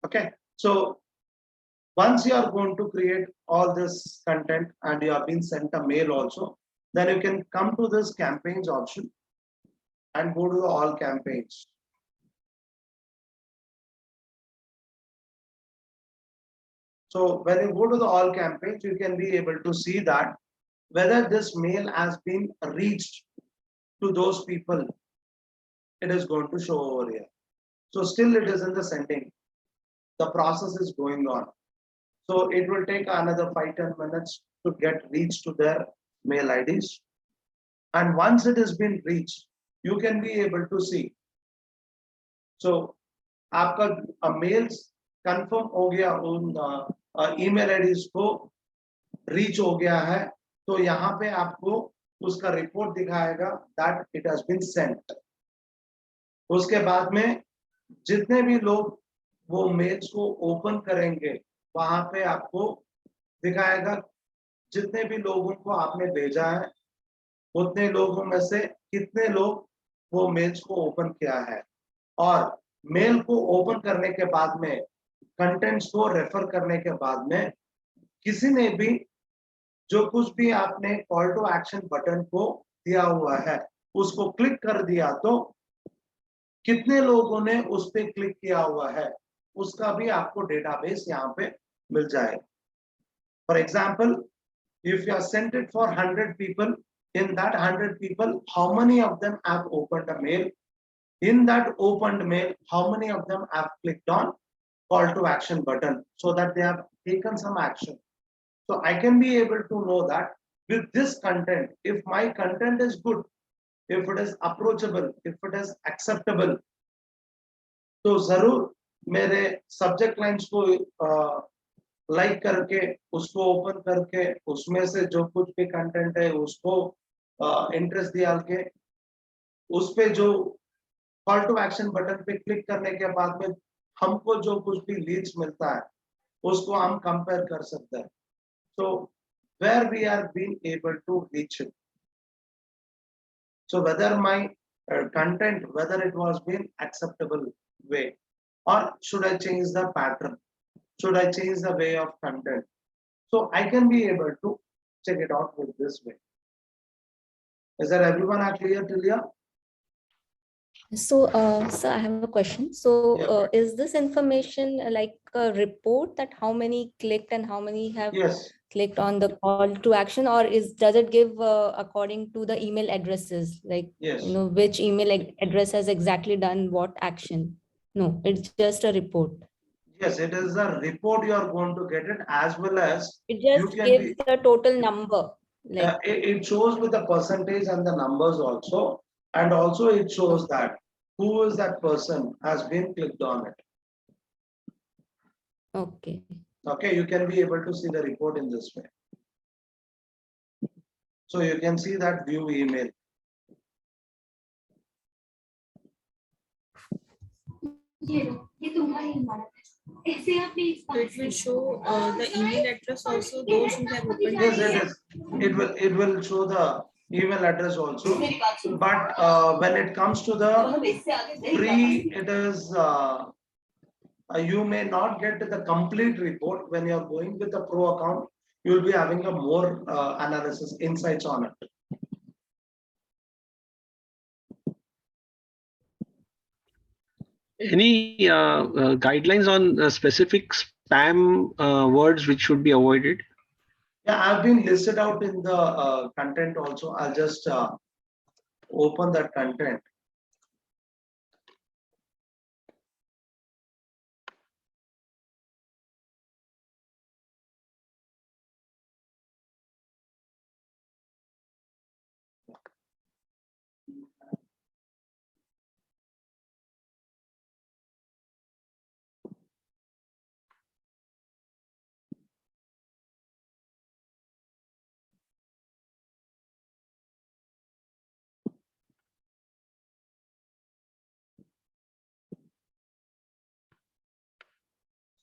Okay, so once you are going to create all this content and you have been sent a mail also, then you can come to this campaigns option and go to the all campaigns. So when you go to the all campaigns, you can be able to see that whether this mail has been reached to those people, it is going to show over here. So still it is in the sending. The process is going on. So it will take another 5-10 minutes to get reached to their mail IDs. And once it has been reached, you can be able to see. So आपका mails confirm हो गया उन email IDs को reach हो गया है, तो यहाँ पे आपको उसका report दिखाएगा that it has been sent. उसके बाद में जितने भी लोग वो मेल्स को ओपन करेंगे, वहां पे आपको दिखाएगा जितने भी लोगों को आपने भेजा है उतने लोगों में से कितने लोग वो मेल्स को ओपन किया है, और मेल को ओपन करने के बाद में कंटेंट्स को रेफर करने के बाद में किसी ने भी जो कुछ भी आपने कॉल टू एक्शन बटन को दिया हुआ है उसको क्लिक कर दिया तो कितने लोगों ने उस पर क्लिक किया हुआ है उसका भी आपको डेटाबेस यहाँ पे मिल जाएगा. For example, if you are sent it for 100 people, in that 100 people, how many of them have opened a mail? In that opened mail, how many of them have clicked on call to action button so that they have taken some action? So I can be able to know that with this content, if my content is good, if it is approachable, if it is acceptable, तो जरूर मेरे subject lines को like करके उसको open करके उसमें से जो कुछ भी कंटेंट है उसको इंटरेस्ट दिया के उस पे जो कॉल टू एक्शन बटन पे क्लिक करने के बाद में हमको जो कुछ भी लीड्स मिलता है उसको हम कंपेयर कर सकते हैं. So where we are being able to reach it. So whether my content, whether it was being acceptable way, or should I change the pattern? Should I change the way of content? So I can be able to check it out with this way. Is that everyone are clear till here? So, I have a question. So, Yeah. is this information like a report that how many clicked and how many have Yes. clicked on the call to action, or does it give according to the email addresses, like Yes. which email address has exactly done what action? No, it's just a report. Yes, it is a report you are going to get it, as well as It just gives the total number. Like it shows with the percentage and the numbers also, and also it shows that who is that person has been clicked on it. okay. Okay, you can be able to see the report in this way. So you can see that view email. It will show the email address also, those who have opened. Yes, it is. It will show the email address also. But when it comes to the free, it is you may not get the complete report. When you are going with the pro account, you will be having a more analysis insights on it. Any guidelines on specific spam words which should be avoided? Yeah, I've been listed out in the content also. I'll just open that content.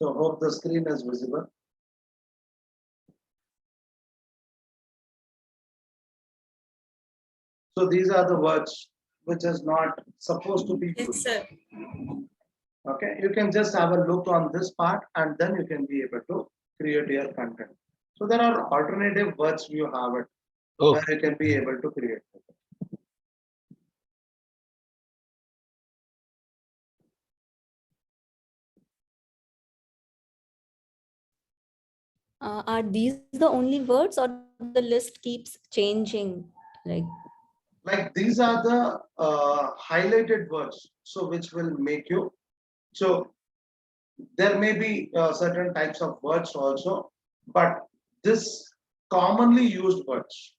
So hope the screen is visible. So these are the words which is not supposed to be Yes, used. sir. Okay, you can just have a look on this part and then you can be able to create your content. So there are alternative words you have it where you can be able to create. Are these the only words or the list keeps changing? Like these are the highlighted words, so which will make you. So there may be certain types of words also, but this commonly used words.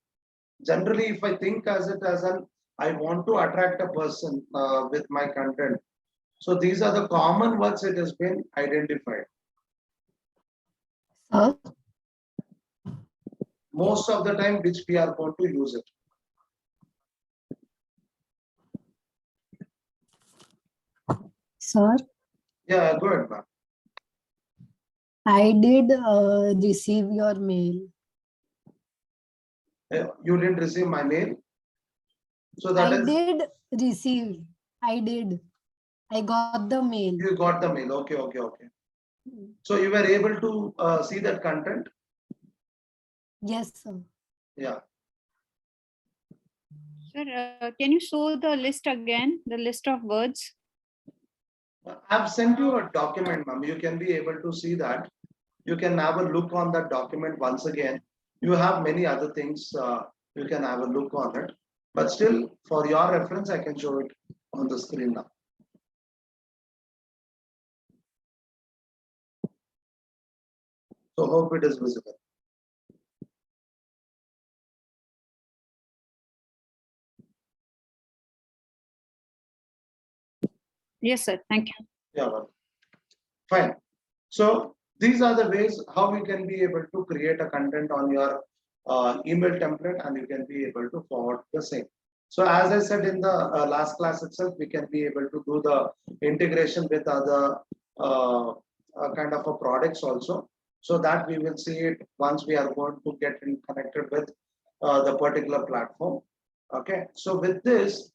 Generally, if I think as it as an, I want to attract a person with my content. So these are the common words it has been identified. Most of the time which we are going to use it. Sir, Yeah, go ahead, ma'am. I did receive your mail. You didn't receive my mail. So that is. Did receive. I did. I got the mail. You got the mail. Okay, okay, okay. So you were able to see that content? Yes, sir. Yeah. Sir, can you show the list again, the list of words? I've sent you a document, ma'am. You can be able to see that. You can have a look on that document once again. You have many other things you can have a look on it. But still, for your reference, I can show it on the screen now. So hope it is visible. Yes, sir. Thank you. Yeah, well, fine. So these are the ways how you can be able to create a content on your email template and you can be able to forward the same. So as I said in the last class itself, we can be able to do the integration with other kind of a products also. So that we will see it once we are going to get in connected with the particular platform. Okay. So with this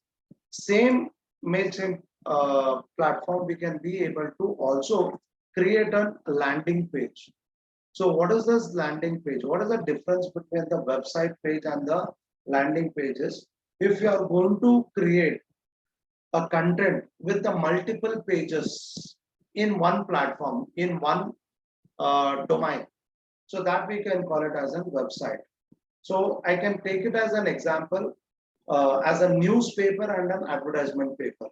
same MailChimp platform, we can be able to also create a landing page. So what is this landing page? What is the difference between the website page and the landing pages? If you are going to create a content with the multiple pages in one platform, in one domain, so that we can call it as a website. So I can take it as an example as a newspaper and an advertisement paper.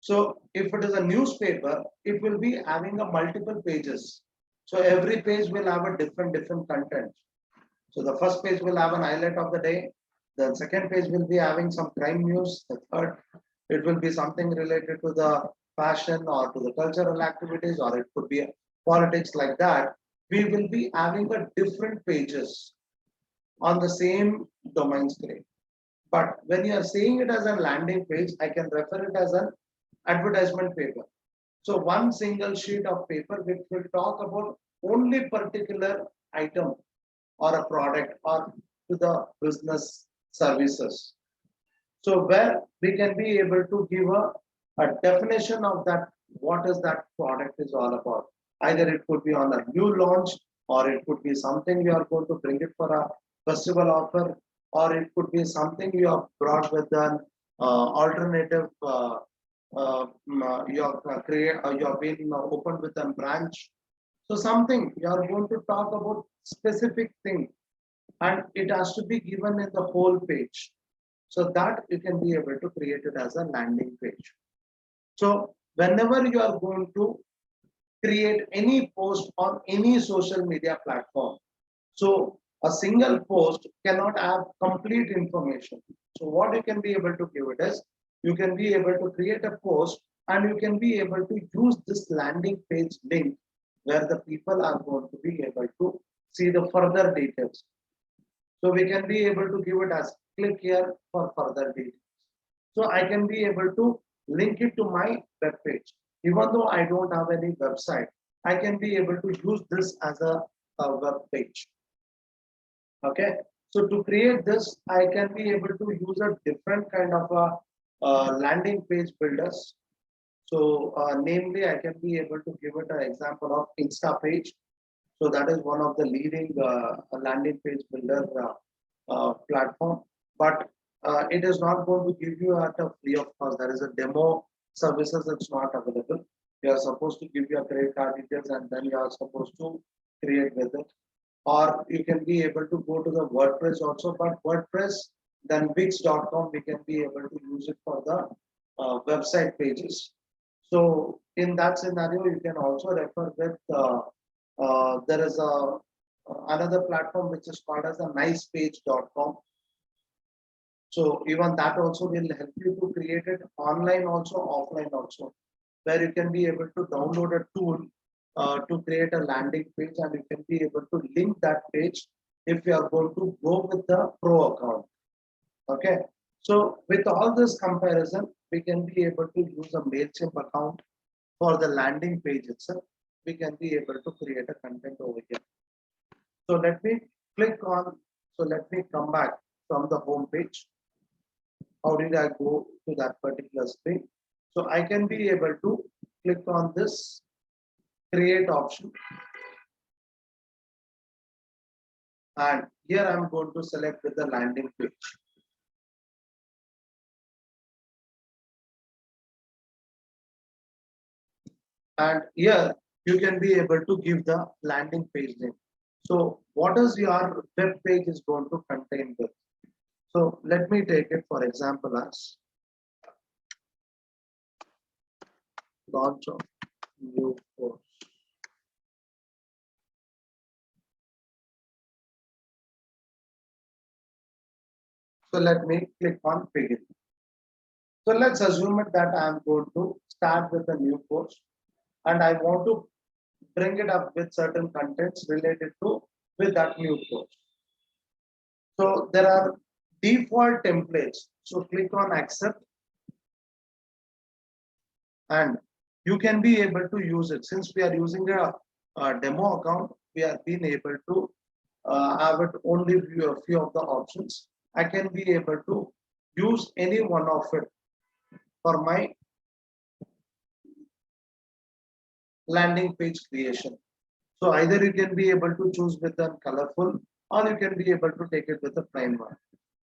So if it is a newspaper, it will be having a multiple pages. So every page will have a different content. So the first page will have an highlight of the day. The second page will be having some crime news. The third, it will be something related to the fashion or to the cultural activities, or it could be politics like that. We will be having a different pages on the same domain screen. But when you are seeing it as a landing page, I can refer it as an advertisement paper. So one single sheet of paper which will talk about only particular item or a product or to the business services. So where we can be able to give a definition of that, what is that product is all about. Either it could be on a new launch, or it could be something you are going to bring it for a festival offer, or it could be something you have brought with an alternative, you have been opened with a branch. So something you are going to talk about specific thing, and it has to be given in the whole page, so that you can be able to create it as a landing page. So whenever you are going to create any post on any social media platform, so a single post cannot have complete information. So what you can be able to give it is, you can be able to create a post and you can be able to use this landing page link where the people are going to be able to see the further details. So we can be able to give it as click here for further details. So I can be able to link it to my web page. Even though I don't have any website, I can be able to use this as a web page. Okay. So to create this, I can be able to use a different kind of a landing page builders. So namely, I can be able to give it an example of Insta page. So that is one of the leading landing page builder platform, but it is not going to give you at a free of cost. There is a demo services that's not available. You are supposed to give your credit card details and then you are supposed to create with it. Or you can be able to go to the WordPress also, but WordPress, then Wix.com, we can be able to use it for the website pages. So in that scenario, you can also refer with there is another platform which is called as a nicepage.com. So even that also will help you to create it online also, offline also, where you can be able to download a tool to create a landing page, and you can be able to link that page if you are going to go with the pro account. Okay. So with all this comparison, we can be able to use a MailChimp account for the landing page itself. We can be able to create a content over here. So let me click on, so let me come back from the home page. How did I go to that particular screen? So I can be able to click on this create option. And here I'm going to select with the landing page. And here you can be able to give the landing page name. So what is your web page is going to contain with? So let me take it for example as launch of new course. So let me click on begin. So let's assume it that I am going to start with a new course and I want to bring it up with certain contents related to with that new course. So there are default templates. So click on accept and you can be able to use it. Since we are using a demo account, we are being able to have it only view a few of the options. I can be able to use any one of it for my landing page creation. So either you can be able to choose with a colorful or you can be able to take it with a plain one.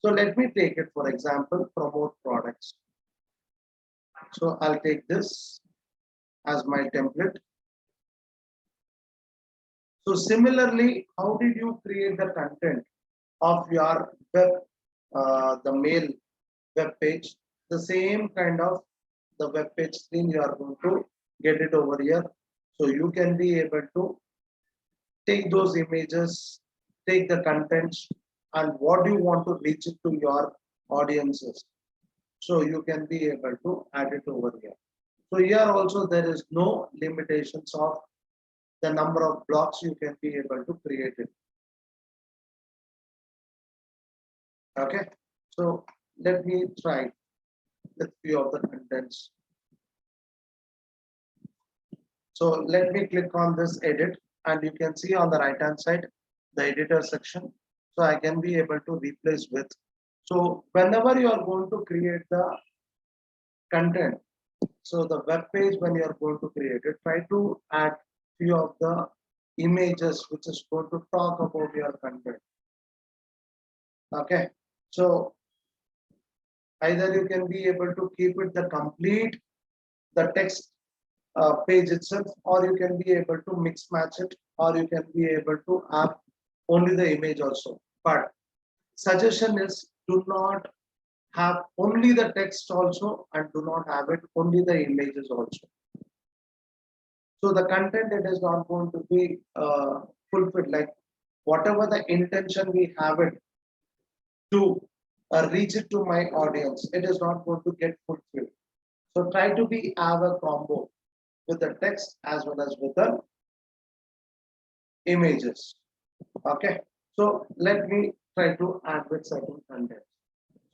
So let me take it for example, promote products. So I'll take this as my template. So similarly, how did you create the content of your web, the mail web page? The same kind of the web page screen you are going to get it over here. So you can be able to take those images, take the contents, and what do you want to reach it to your audiences. So you can be able to add it over here. So here also there is no limitations of the number of blocks you can be able to create it. Okay, so let me try with few of the contents. So let me click on this edit, and you can see on the right hand side the editor section. So I can be able to replace with. So whenever you are going to create the content, so the web page, when you are going to create it, try to add few of the images which is going to talk about your content. Okay, so either you can be able to keep it the complete the text page itself, or you can be able to mix match it, or you can be able to have only the image also. But suggestion is, do not have only the text also, and do not have it only the images also. So the content, it is not going to be fulfilled, like whatever the intention we have it to reach it to my audience, it is not going to get fulfilled. So try to be have a combo with the text as well as with the images. Okay, so let me try to add with certain content.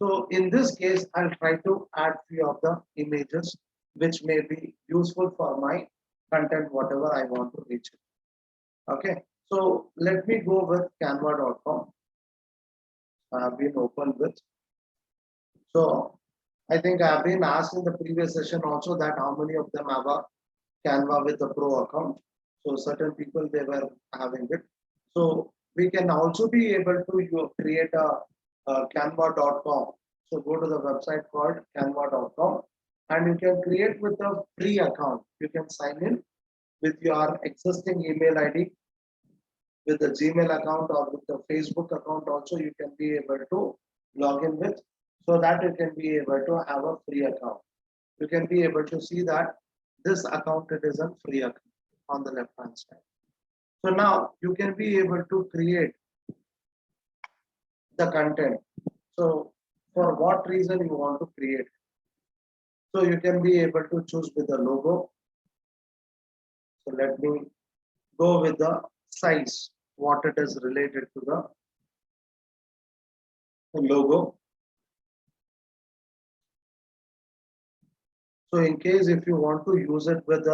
So in this case, I'll try to add few of the images which may be useful for my content, whatever I want to reach. Okay, so let me go with canva.com. I've been open with. So I think I've been asked in the previous session also that how many of them have a Canva with the pro account. So certain people, they were having it. So we can also be able to create a canva.com. So go to the website called canva.com, and you can create with a free account. You can sign in with your existing email ID, with the Gmail account, or with the Facebook account also. You can be able to log in with, so that you can be able to have a free account. You can be able to see that this account, it is a free account on the left hand side. So now you can be able to create the content. So for what reason you want to create. So you can be able to choose with the logo. So let me go with the size, what it is related to the logo. So in case if you want to use it with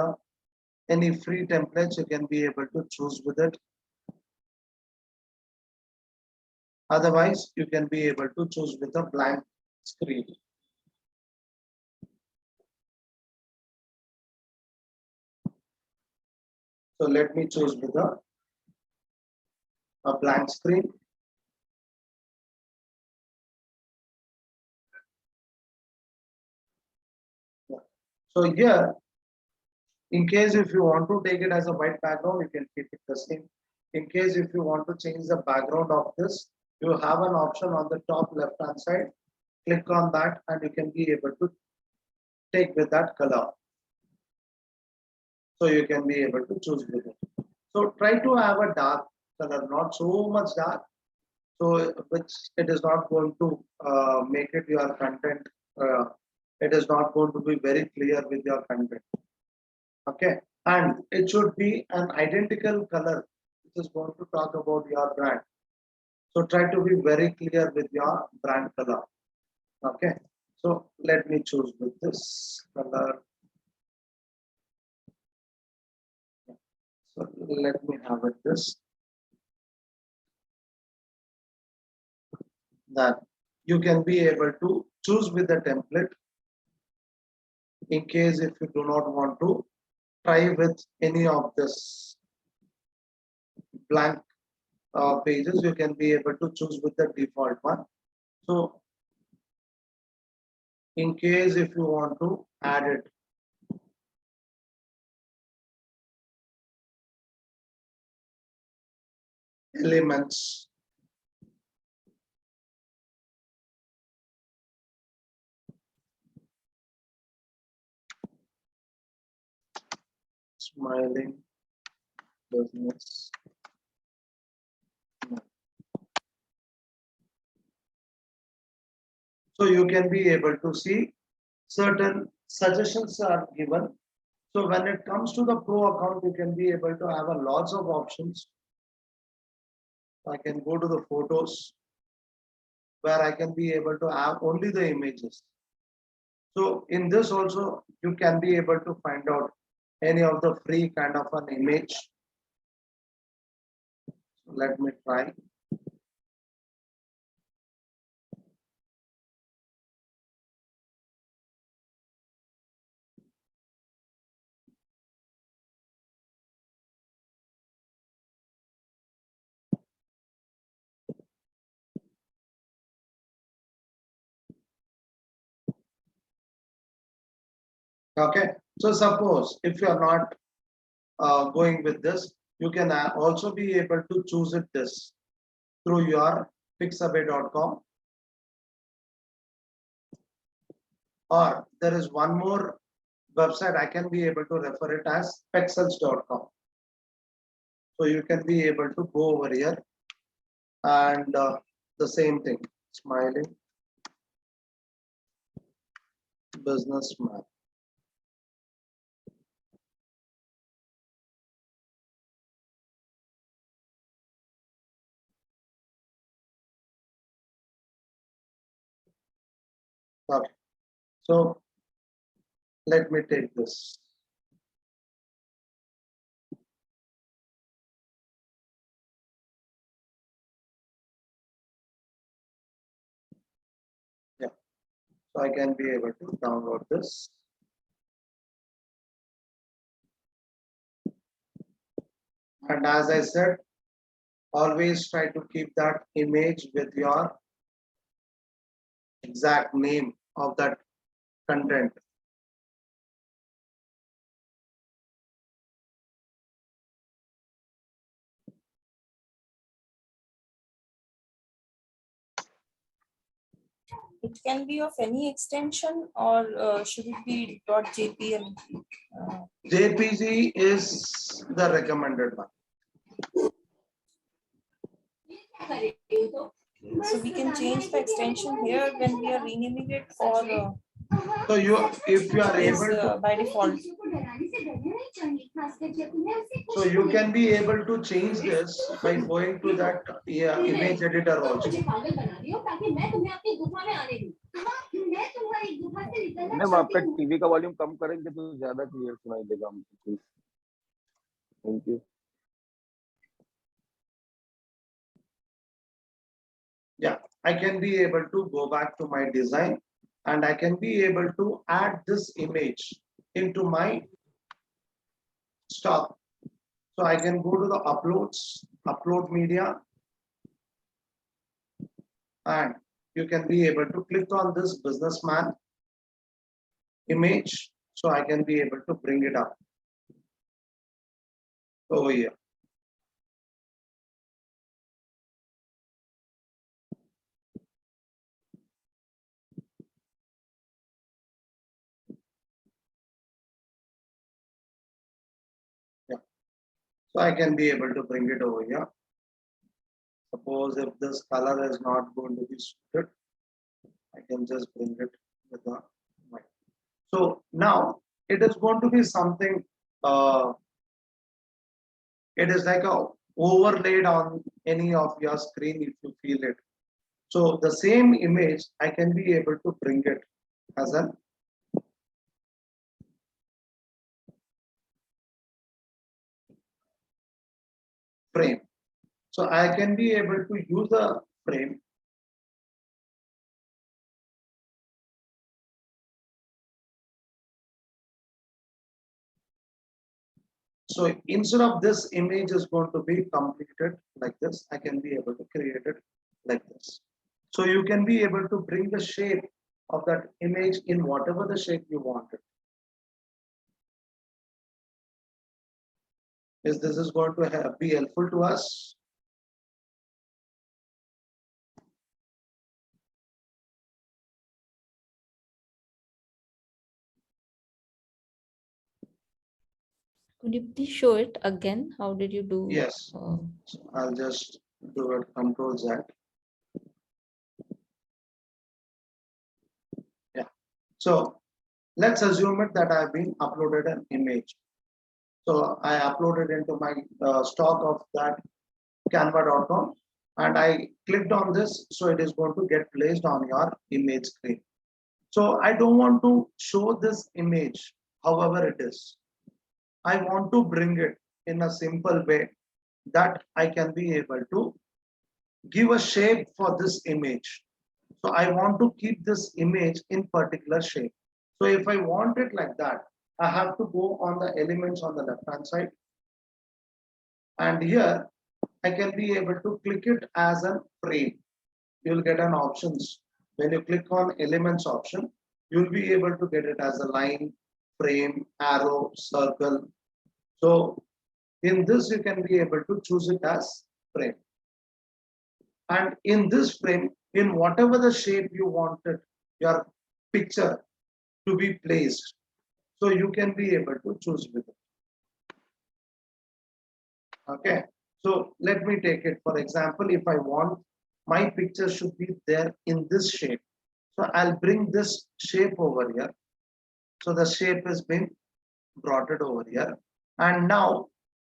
any free templates, you can be able to choose with it. Otherwise, you can be able to choose with a blank screen. So let me choose with a blank screen. So here, in case if you want to take it as a white background, you can keep it the same. In case if you want to change the background of this, you have an option on the top left hand side. Click on that, and you can be able to take with that color. So you can be able to choose with it. So try to have a dark color, not so much dark, so which it is not going to make it your content. It is not going to be very clear with your content. Okay, and it should be an identical color which is going to talk about your brand. So try to be very clear with your brand color. Okay, so let me choose with this color. So let me have it this. That you can be able to choose with the template. In case if you do not want to try with any of this blank pages, you can be able to choose with the default one. So in case if you want to add it, elements, smiling business. So you can be able to see certain suggestions are given. So when it comes to the pro account, you can be able to have a lots of options. I can go to the photos where I can be able to have only the images. So in this also, you can be able to find out any of the free kind of an image. Let me try. Okay, so suppose if you are not going with this, you can also be able to choose it this through your pixabay.com, or there is one more website I can be able to refer it as pexels.com. So you can be able to go over here and the same thing, smiling business map. Okay. So let me take this. Yeah, so I can be able to download this. And as I said, always try to keep that image with your exact name of that content. It can be of any extension, or should it be .jpl? JPG is the recommended one. So we can change the extension here when we are renaming it, or So if you are is able to, by default. so you can be able to change this by going to that image editor also. Ma'am आपका TV का volume कम करेंगे तो ज्यादा clear सुनाई देगा हमको। Thank you. Yeah, I can be able to go back to my design and I can be able to add this image into my stock. So I can go to the uploads, upload media, and you can be able to click on this businessman image. So I can be able to bring it up over here. Yeah. So I can be able to bring it over here. Suppose if this color is not going to be suited, I can just bring it with the white. So now it is going to be something, it is like a overlaid on any of your screen if you feel it. So the same image, I can be able to bring it as a frame. So I can be able to use a frame. So instead of this image is going to be completed like this, I can be able to create it like this. So you can be able to bring the shape of that image in whatever the shape you want it. Is this is going to be helpful to us? Could you please show it again? How did you do? Yes. So I'll just do it, Control Z. Yeah. So let's assume it that I've been uploaded an image. So I uploaded into my stock of that canva.com and I clicked on this. So it is going to get placed on your image screen. So I don't want to show this image, however it is. I want to bring it in a simple way that I can be able to give a shape for this image. So I want to keep this image in particular shape. So if I want it like that, I have to go on the elements on the left hand side. And here I can be able to click it as a frame. You'll get an options. When you click on elements option, you'll be able to get it as a line, frame, arrow, circle. So in this, you can be able to choose it as frame. And in this frame, in whatever the shape you wanted your picture to be placed, so you can be able to choose with it. Okay, so let me take it. For example, if I want my picture should be there in this shape, so I'll bring this shape over here. So the shape has been brought it over here. And now,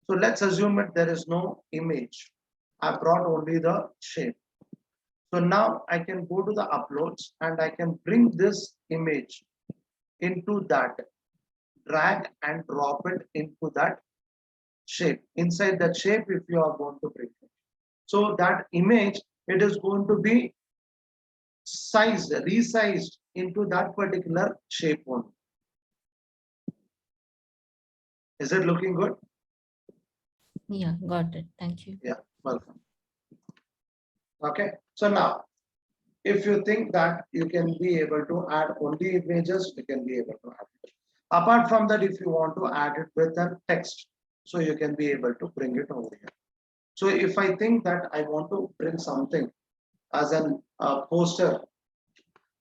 so let's assume that there is no image. I brought only the shape. So now I can go to the uploads and I can bring this image into that, drag and drop it into that shape. Inside that shape, if you are going to bring it. So that image, it is going to be sized, resized into that particular shape only. Is it looking good? Yeah, got it. Thank you. Yeah, welcome. Okay, so now, if you think that you can be able to add only images, you can be able to add it. Apart from that, if you want to add it with a text, so you can be able to bring it over here. So if I think that I want to bring something as an poster,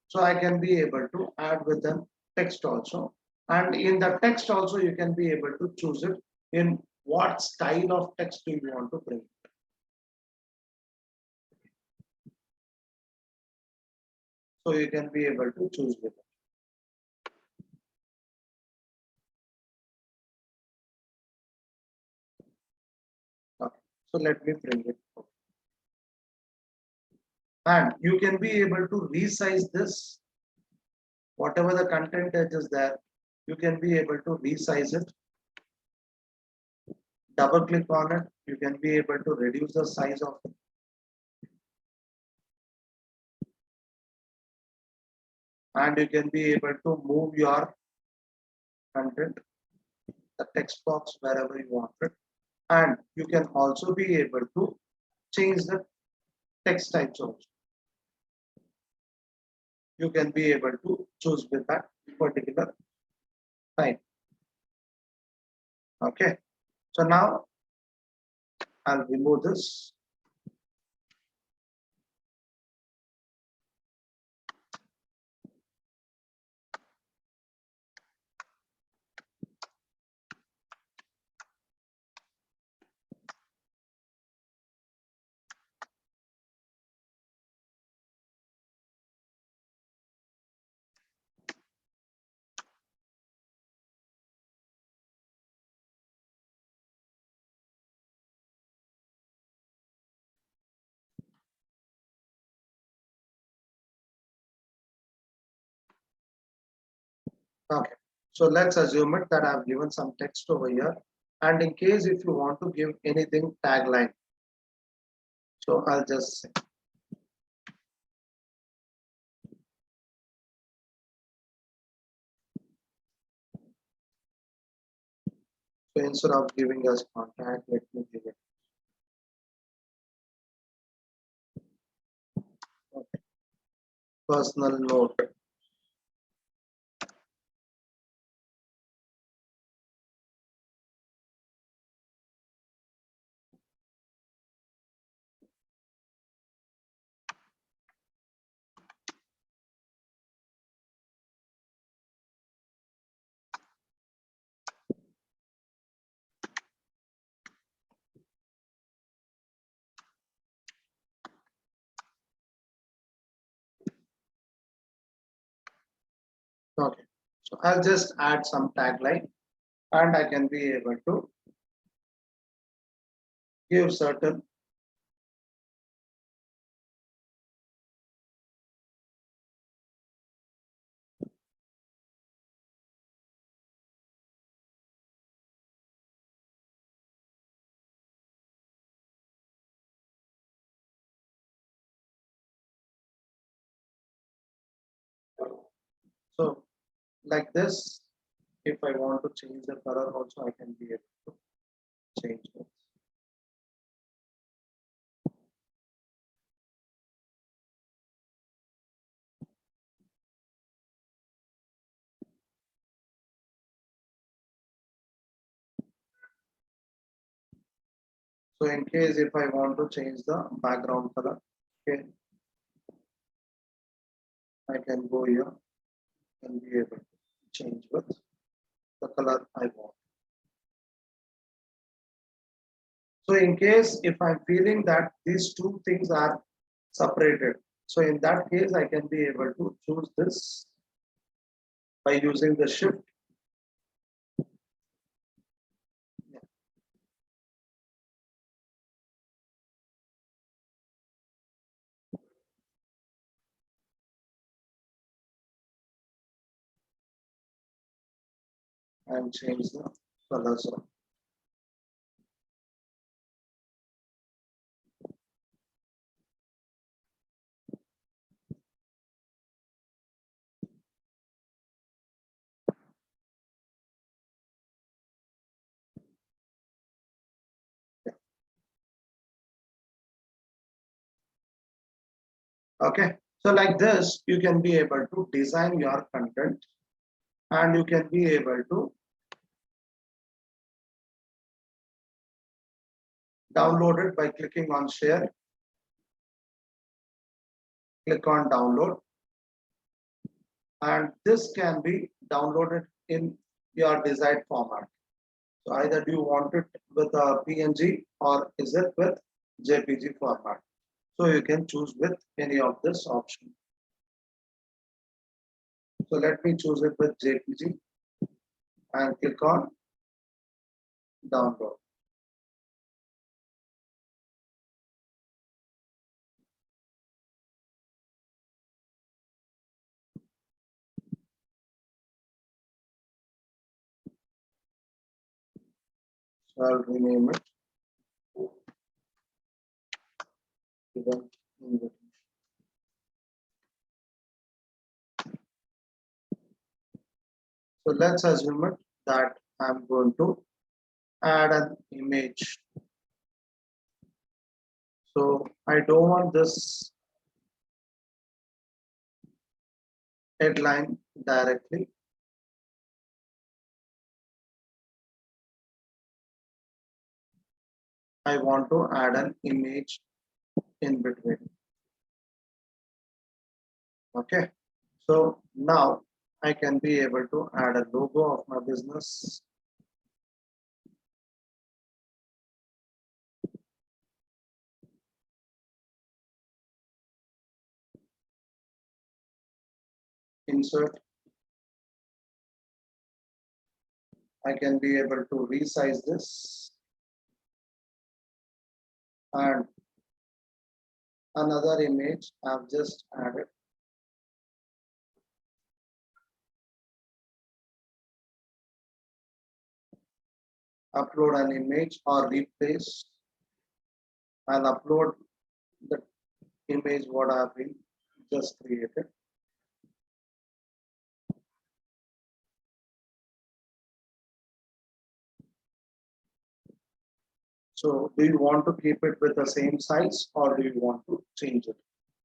so I can be able to add with a text also. And in the text also, you can be able to choose it in what style of text do you want to bring. So you can be able to choose with it. Okay. So let me bring it. And you can be able to resize this. Whatever the content is there, you can be able to resize it. Double click on it. You can be able to reduce the size of it. And you can be able to move your content, the text box wherever you want it. And you can also be able to change the text types also. You can be able to choose with that particular type. Okay. So now I'll remove this. Okay, so let's assume it that I've given some text over here. And in case if you want to give anything tagline, so I'll just say. So instead of giving us contact, let me give it. Okay. Personal note. Okay, so I'll just add some tagline and I can be able to give certain So like this, if I want to change the color also, I can be able to change it. So in case if I want to change the background color, okay, I can go here and be able to change with the color I want. So in case if I'm feeling that these two things are separated, so in that case I can be able to choose this by using the shift. And change the colors of. Okay, so like this, you can be able to design your content and you can be able to download it by clicking on share. Click on download. And this can be downloaded in your desired format. So either do you want it with a PNG or is it with JPG format? So you can choose with any of this option. So let me choose it with JPG and click on download. So I'll rename it. Event invitation. So let's assume it that I'm going to add an image. So I don't want this headline directly. I want to add an image in between. Okay, so now I can be able to add a logo of my business. Insert. I can be able to resize this. And another image I've just added. Upload an image or replace and upload the image what I have been just created. So do you want to keep it with the same size or do you want to change it?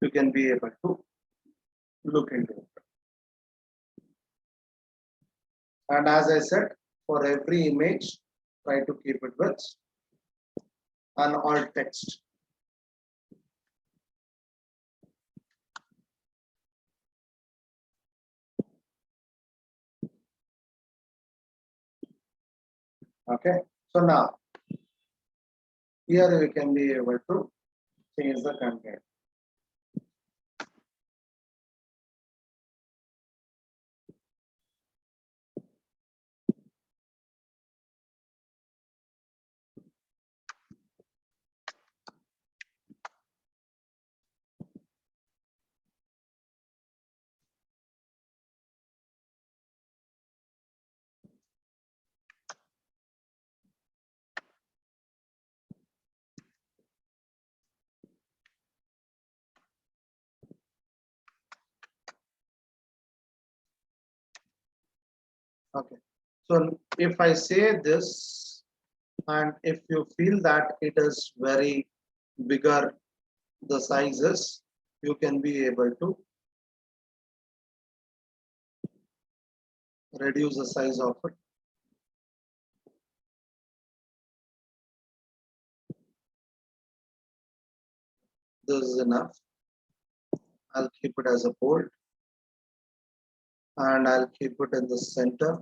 You can be able to look into it. And as I said, for every image, try to keep it with an alt text. Okay, so now here we can be able to change the content. Okay. So if I say this, and if you feel that it is very bigger, the sizes, you can be able to reduce the size of it. This is enough. I'll keep it as a bold, and I'll keep it in the center.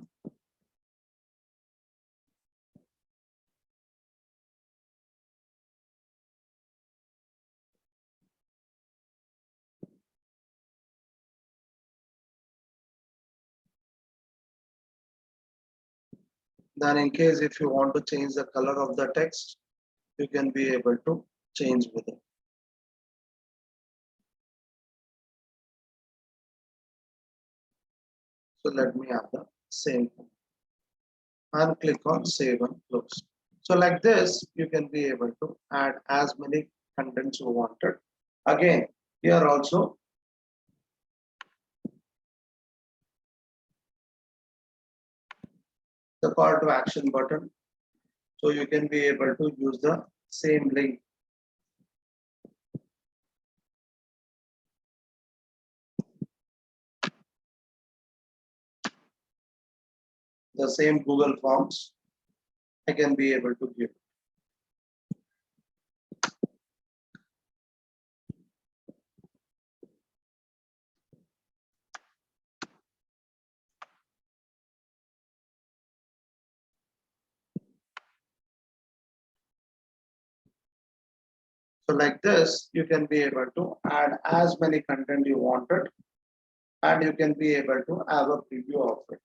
Then in case if you want to change the color of the text, you can be able to change with it. So let me have the same thing. And click on save and close. So like this, you can be able to add as many contents you wanted. Again, here also, the call to action button. So you can be able to use the same link. The same Google Forms, I can be able to give. So like this, you can be able to add as many content you wanted, and you can be able to have a preview of it.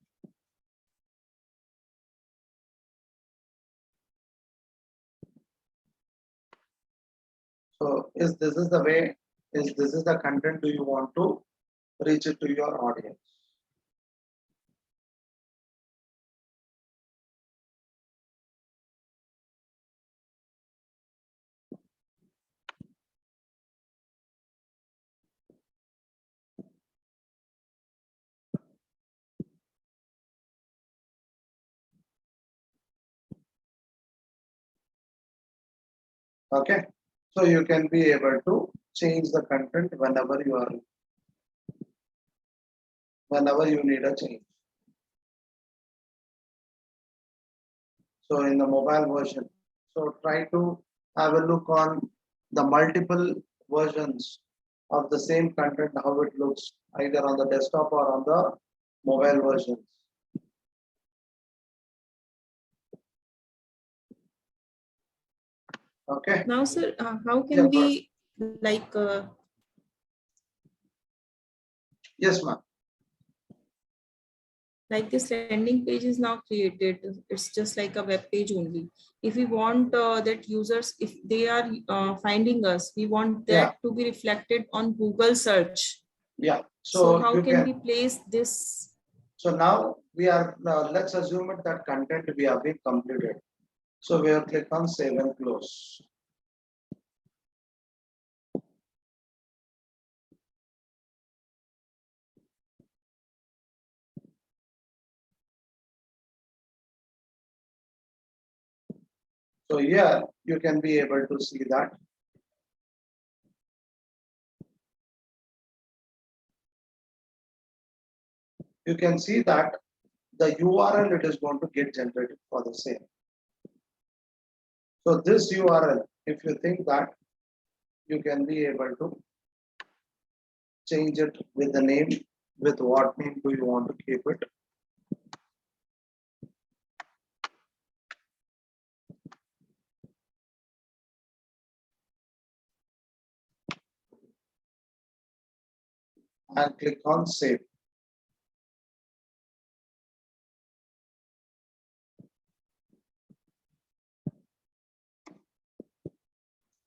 So is this is the way, is this is the content do you want to reach it to your audience? Okay, so you can be able to change the content whenever you need a change. So in the mobile version, so try to have a look on the multiple versions of the same content, how it looks either on the desktop or on the mobile versions. Okay. Now, sir, how Yeah, can we like yes, ma'am. like this landing page is now created? It's just like a web page only. If we want that users, if they are finding us, we want that to be reflected on Google search. Yeah. So how can we place this? So now we are, let's assume it that content we have been completed. So we will click on save and close. So here you can be able to see that. You can see that the URL it is going to get generated for the same. So this URL, if you think that you can be able to change it with the name, with what name do you want to keep it? And click on save.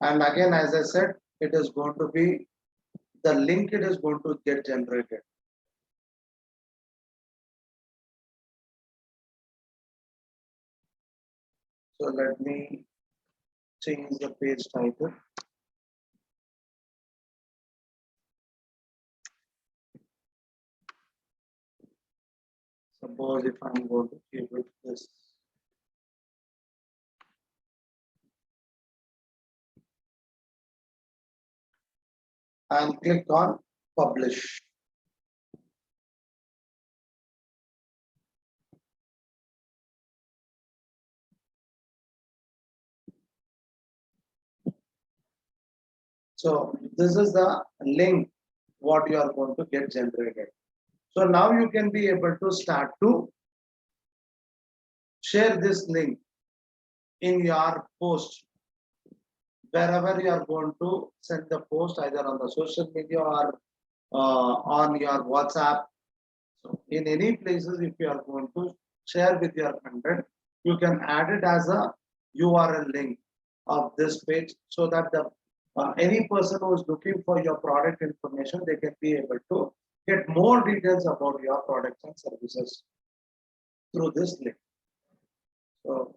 And again, as I said, it is going to be the link it is going to get generated. So let me change the page title. So Suppose if I'm going to keep it this. And click on publish. So this is the link what you are going to get generated. So now you can be able to start to share this link in your post wherever you are going to send the post, either on the social media or on your WhatsApp. So in any places, if you are going to share with your content, you can add it as a URL link of this page, so that the any person who is looking for your product information, they can be able to get more details about your products and services through this link. So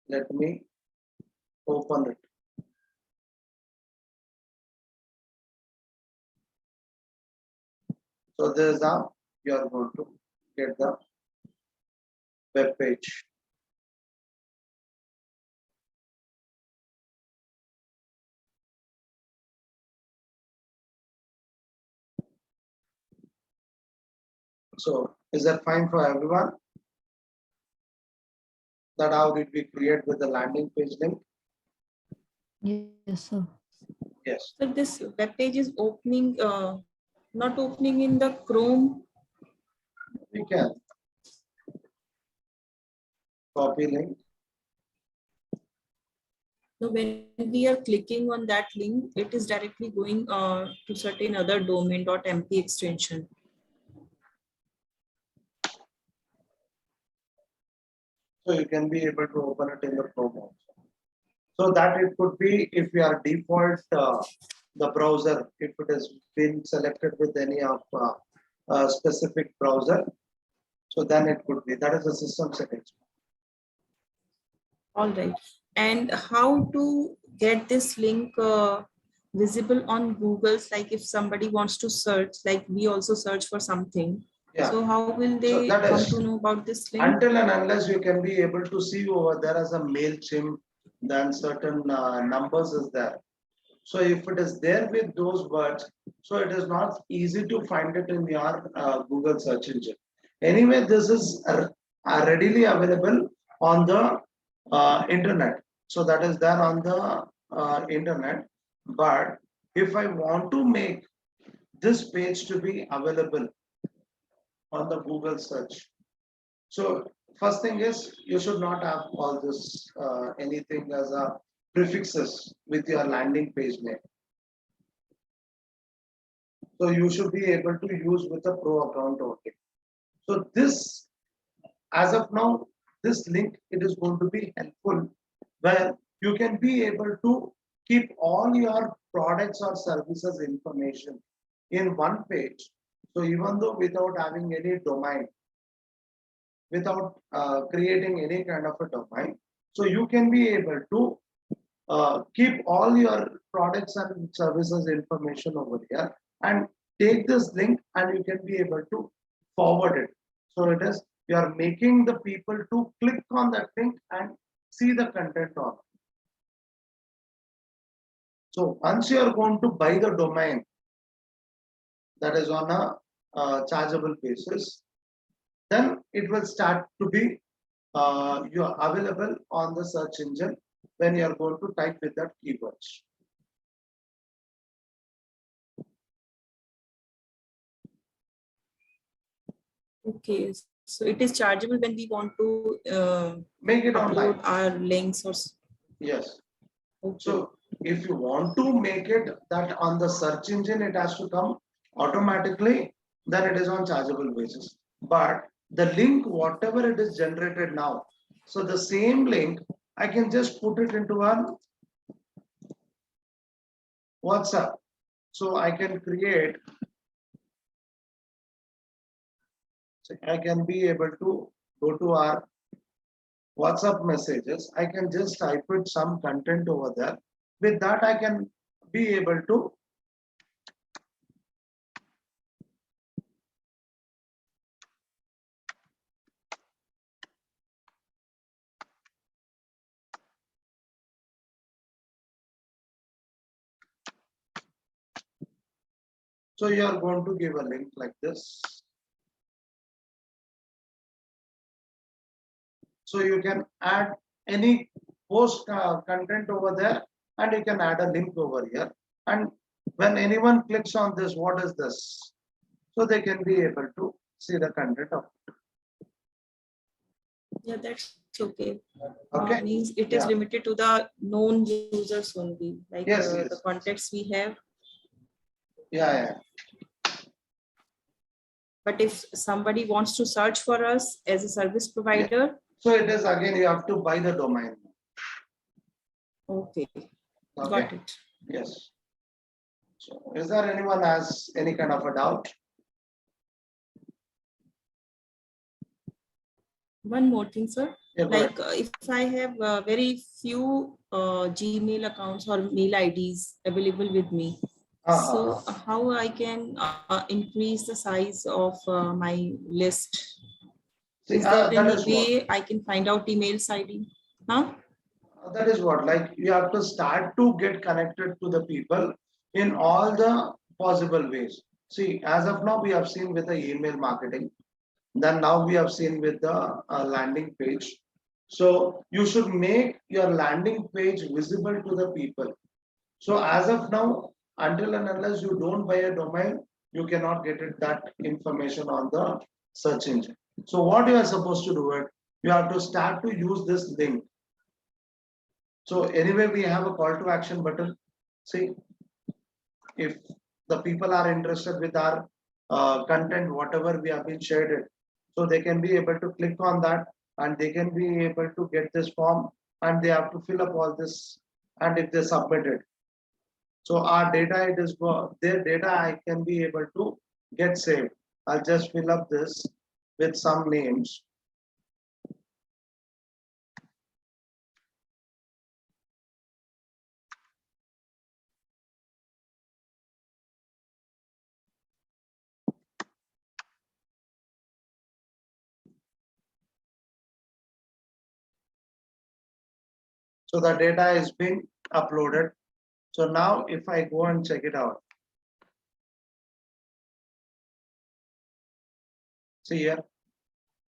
let me open it. So this is how you are going to get the web page. So is that fine for everyone? That how did we create with the landing page link? Yes, sir. Yes. So this web page is opening, not opening in the Chrome. We can copy link. So when we are clicking on that link, it is directly going to certain other domain.mp extension. So you can be able to open it in the Chrome also. So that it could be if you are default the browser, if it has been selected with any of specific browser, so then it could be, that is the system settings. All right. And how to get this link visible on Google's, like if somebody wants to search, like we also search for something. Yeah. So how will they that come is, to know about this link? until and unless you can be able to see over there as a MailChimp, then certain numbers is there. So if it is there with those words, so it is not easy to find it in your Google search engine. Anyway, this is readily available on the internet. So that is there on the internet. But if I want to make this page to be available on the Google search, so first thing is you should not have all this anything as a prefixes with your landing page name. So you should be able to use with a pro account only. So this, as of now, this link, it is going to be helpful where you can be able to keep all your products or services information in one page. So even though without having any domain, without creating any kind of a domain, so you can be able to keep all your products and services information over here and take this link and you can be able to forward it. So it is, you are making the people to click on that link and see the content on it. So once you are going to buy the domain, that is on a chargeable basis, then it will start to be you are available on the search engine when you are going to type with that keywords. Okay, so it is chargeable when we want to make it upload online. our links or. Yes. Okay. So if you want to make it that on the search engine, it has to come automatically, then it is on chargeable basis. But the link, whatever it is generated now, so the same link, I can just put it into one WhatsApp. So I can create, so I can be able to go to our WhatsApp messages. I can just type it some content over there. With that, I can be able to So you are going to give a link like this. So you can add any post content over there, and you can add a link over here. And when anyone clicks on this, what is this? So they can be able to see the content of it. Yeah, that's okay. Okay. Means it is limited to the known users only, like Yes, the contacts we have. Yeah. But if somebody wants to search for us as a service provider, so it is again, you have to buy the domain. okay. Okay. Got it. Yes. So is there anyone has any kind of a doubt? One more thing, sir. Yeah, like if I have very few Gmail accounts or mail IDs available with me, so how I can increase the size of my list? Is there any way I can find out emails ID? Huh? That is what, like you have to start to get connected to the people in all the possible ways. See, as of now, we have seen with the email marketing. Then now we have seen with the landing page. So you should make your landing page visible to the people. So as of now, until and unless you don't buy a domain, you cannot get it, that information on the search engine. So what you are supposed to do it, you have to start to use this link. So anyway, we have a call to action button. See, if the people are interested with our content, whatever we have been shared it, so they can be able to click on that and they can be able to get this form and they have to fill up all this, and if they submit it. So our data, it is their data I can be able to get saved. I'll just fill up this with some names. So the data is being uploaded. So now if I go and check it out, see here,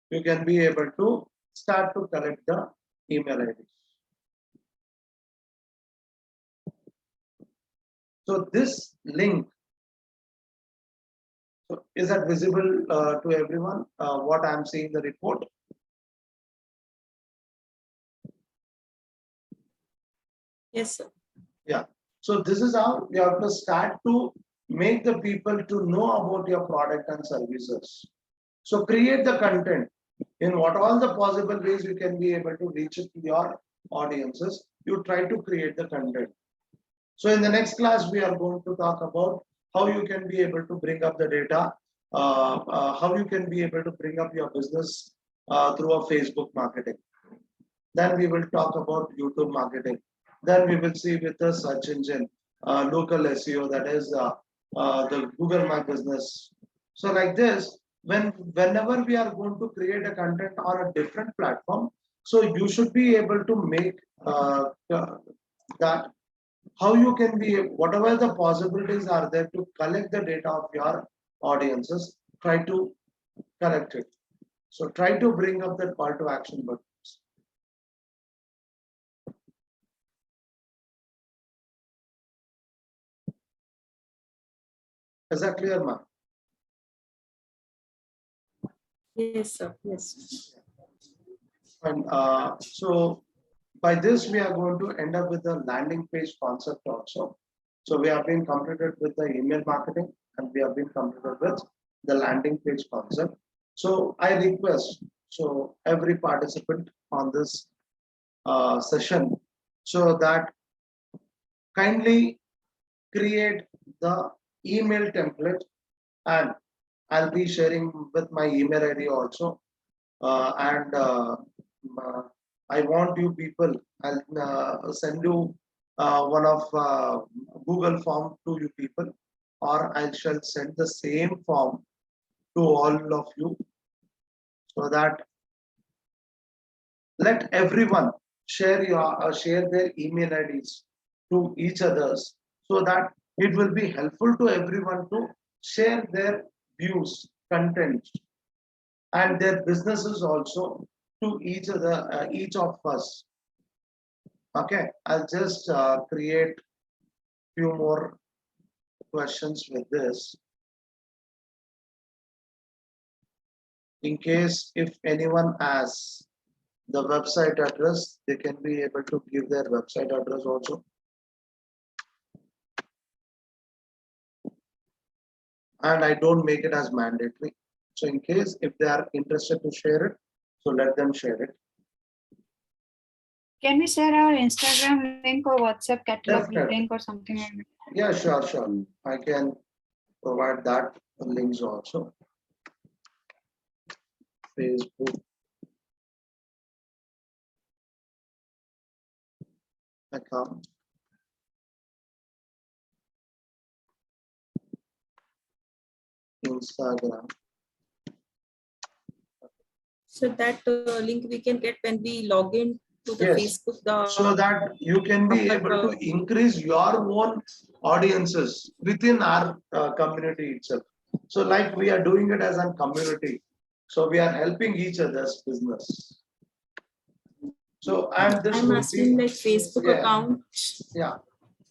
you can be able to start to collect the email IDs. So this link, so is that visible to everyone? What I'm seeing the report? Yes, sir. Yeah. So this is how you have to start to make the people to know about your product and services. So create the content in what all the possible ways you can be able to reach it to your audiences. You try to create the content. So in the next class, we are going to talk about how you can be able to bring up the data, how you can be able to bring up your business through a Facebook marketing. Then we will talk about YouTube marketing. Then we will see with the search engine, local SEO, that is the Google My Business. So like this, whenever we are going to create a content on a different platform, so you should be able to make that, how you can be, whatever the possibilities are there to collect the data of your audiences, try to collect it. So try to bring up that call to action button. Is that clear, ma'am? Yes, sir. Yes. And so by this, we are going to end up with the landing page concept also. So we have been completed with the email marketing and we have been completed with the landing page concept. So I request, so every participant on this session, so that kindly create the email template, and I'll be sharing with my email ID also. I want you people, I'll send you one of Google form to you people, or I shall send the same form to all of you, so that let everyone share share their email IDs to each others, so that it will be helpful to everyone to share their views, content, and their businesses also to each other, each of us. Okay, I'll just create few more questions with this. In case if anyone asks the website address, they can be able to give their website address also. And I don't make it as mandatory. So in case if they are interested to share it, so let them share it. Can we share our Instagram link or WhatsApp catalog Definitely. link or something like that? Yeah, sure, sure. I can provide that links also. Facebook account. Instagram. So that link we can get when we log in to the Yes. Facebook. So that you can be able to increase your own audiences within our community itself. So like we are doing it as a community. So we are helping each other's business. So and this I'm would asking be, like Facebook yeah. account. Yeah.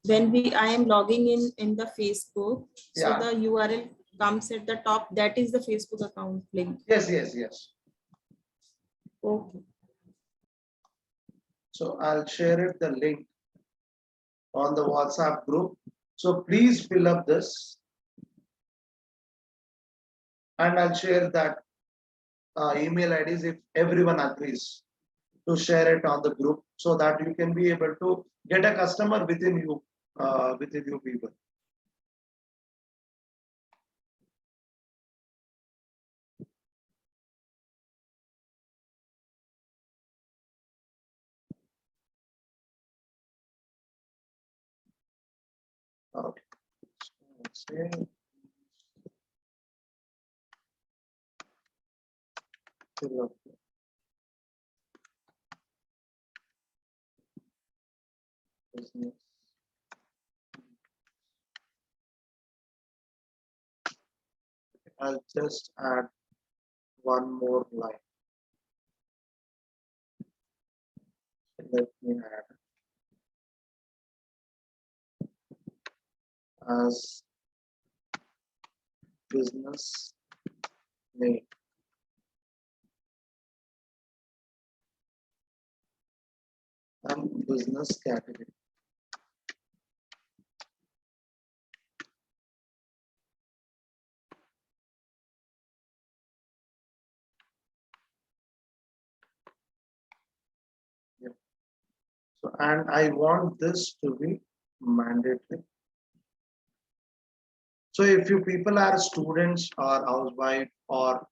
When I am logging in the Facebook, so Yeah. the URL comes at the top. That is the Facebook account link. Yes, yes, yes. Okay. So I'll share it the link on the WhatsApp group. So please fill up this. And I'll share that email IDs if everyone agrees to share it on the group so that you can be able to get a customer within you people. Okay. So, fill up. Business. I'll just add one more line. Let me add as business name. And business category. Yep. So, and I want this to be mandatory. So if you people are students or housewife or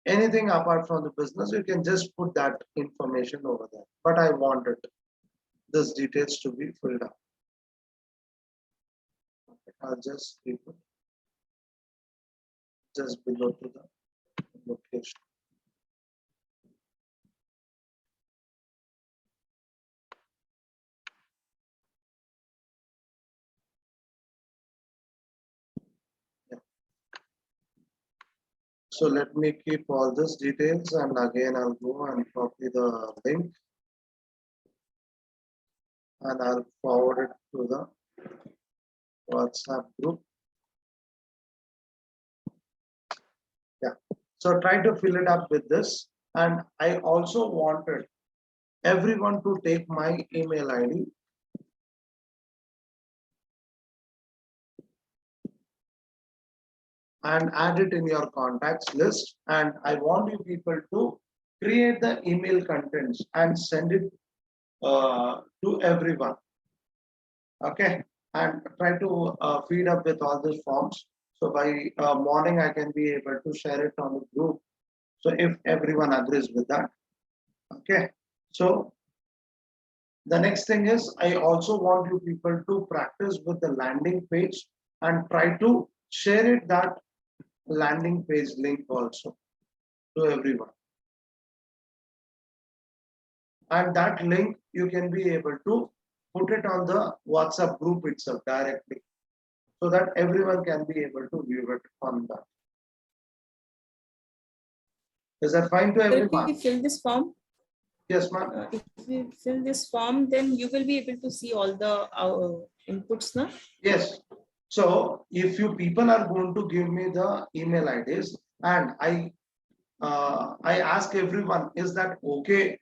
anything apart from the business, you can just put that information over there. But I wanted this details to be filled up. Okay, I'll just keep it just below to the location. Yeah. So let me keep all these details and again I'll go and copy the link and I'll forward it to the WhatsApp group. Yeah. So try to fill it up with this. And I also wanted everyone to take my email ID and add it in your contacts list. And I want you people to create the email contents and send it to everyone. Okay. And try to feed up with all these forms. So by morning, I can be able to share it on the group. So if everyone agrees with that. Okay. So the next thing is I also want you people to practice with the landing page and try to share it that landing page link also to everyone. And that link you can be able to put it on the WhatsApp group itself directly. so that everyone can be able to view it on that. Is that fine to If everyone? we fill this form, Yes, ma'am. if we fill this form, then you will be able to see all the inputs, na? Yes. So if you people are going to give me the email IDs and I ask everyone, is that okay?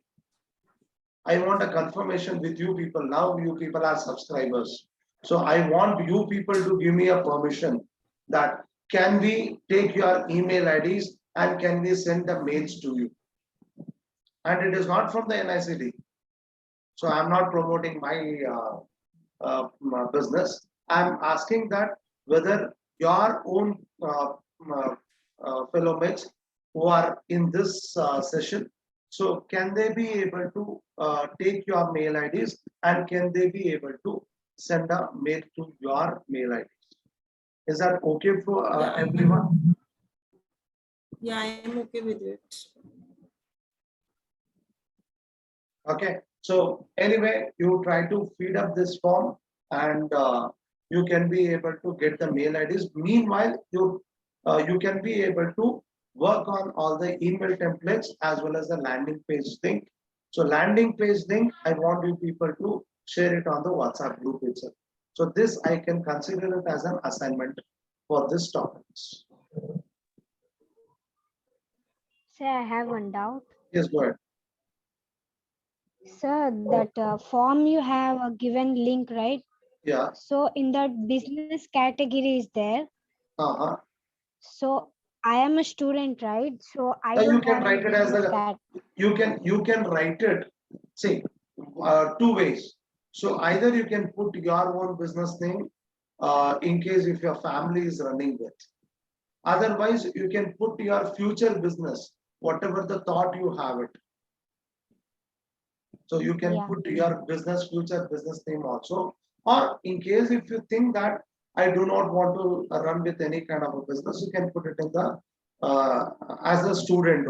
I want a confirmation with you people. Now you people are subscribers. So I want you people to give me a permission that can we take your email IDs and can we send the mails to you? And it is not from the NICT. So I'm not promoting my business. I'm asking that whether your own fellow mates who are in this session, so can they be able to take your mail IDs and can they be able to send a mail to your mail IDs? Is that okay for everyone? Yeah, I am okay with it. Okay. So anyway, you try to feed up this form and you can be able to get the mail IDs. Meanwhile, you can be able to work on all the email templates as well as the landing page link. So landing page link, I want you people to share it on the WhatsApp group itself. So this I can consider it as an assignment for this topics. Sir, I have one doubt. Yes, go ahead. Sir, that form you have a given link, right? Yeah. So in that business category is there. Uh-huh. So I am a student, right? So I You don't can have write any it as business a you can write it, see, two ways. So either you can put your own business name in case if your family is running with. Otherwise, you can put your future business, whatever the thought you have it. So you can put your future business name also. Or in case if you think that I do not want to run with any kind of a business, you can put it in the as a student.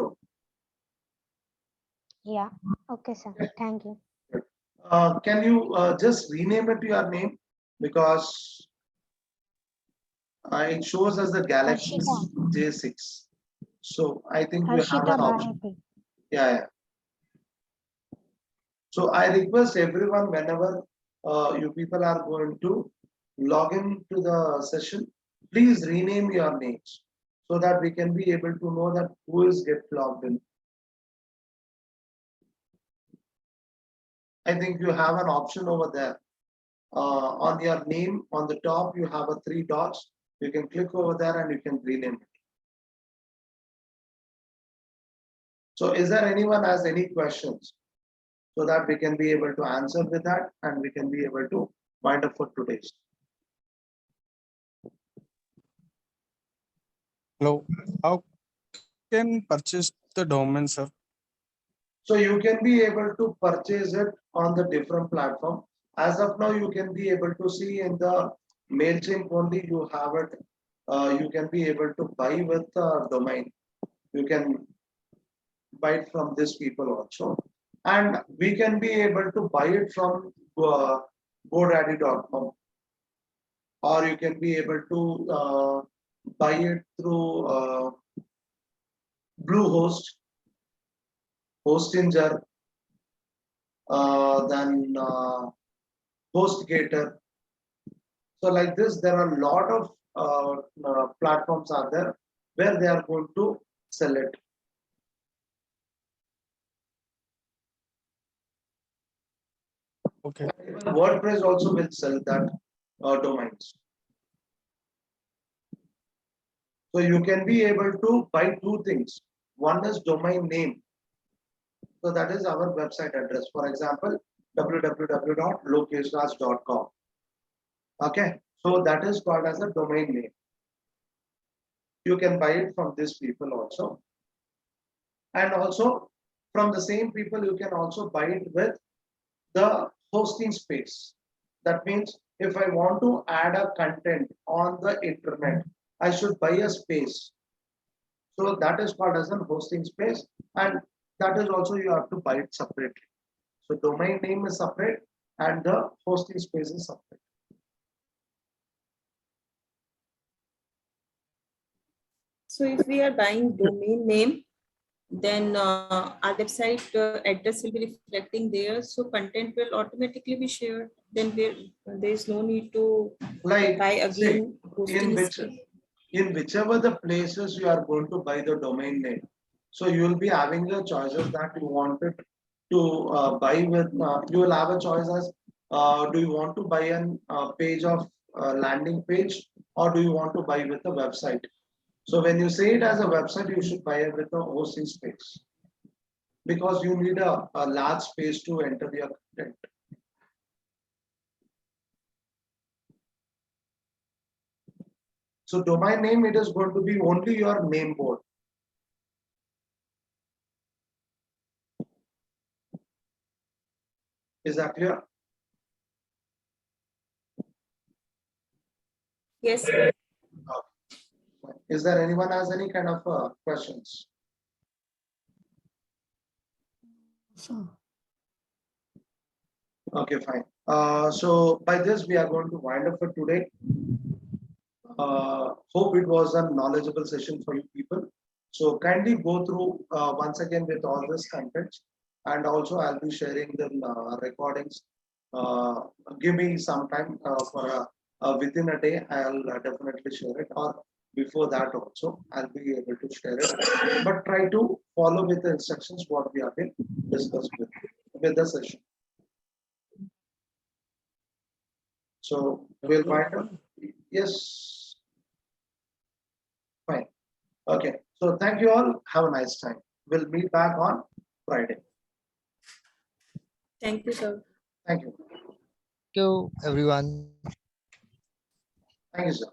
Yeah. Okay, sir. Thank you. Can you just rename it to your name because it shows as the Galaxy Harshita. J6. So I think you have Harshita an option. Bharati. Yeah. So I request everyone whenever you people are going to log in to the session, please rename your names so that we can be able to know that who is get logged in. I think you have an option over there. On your name on the top, you have a 3 dots. You can click over there and you can rename it. So is there anyone has any questions so that we can be able to answer with that and we can be able to wind up for today's. Hello, how can purchase the domain, sir? So you can be able to purchase it on the different platform. As of now, you can be able to see in the MailChimp only you have it. You can be able to buy with the domain. You can buy it from these people also. And we can be able to buy it from GoDaddy.com. Or you can be able to buy it through Bluehost, Hostinger, then HostGator. So like this, there are a lot of platforms are there where they are going to sell it. Okay. WordPress also will sell that domains. So you can be able to buy two things. One is domain name. So that is our website address. For example, www.lokeshraj.com. Okay. So that is called as a domain name. You can buy it from these people also. And also from the same people, you can also buy it with the hosting space. That means if I want to add a content on the internet, I should buy a space. So that is called as a hosting space, and that is also you have to buy it separately. So domain name is separate and the hosting space is separate. So if we are buying domain name, then our website address will be reflecting there. So content will automatically be shared. Then there is no need to Like, buy say, again. hosting in whichever the places you are going to buy the domain name, so you will be having the choices that you wanted to buy with. You will have a choice as do you want to buy an page of landing page, or do you want to buy with a website? So when you say it as a website, you should buy it with a hosting space, because you need a large space to enter your content. So domain name, it is going to be only your name board. Is that clear? Yes. Is there anyone has any kind of questions? Okay, fine. So by this, we are going to wind up for today. Hope it was a knowledgeable session for you people. So kindly go through once again with all this content, and also I'll be sharing the recordings. Give me some time for within a day. I'll definitely share it, or before that also I'll be able to share it. But try to follow with the instructions what we have been discussed with the session. So we'll wind up. Yes. Fine. Okay. So thank you all. Have a nice time. We'll meet back on Friday. Thank you, sir. Thank you. Thank you, everyone. Thank you, sir.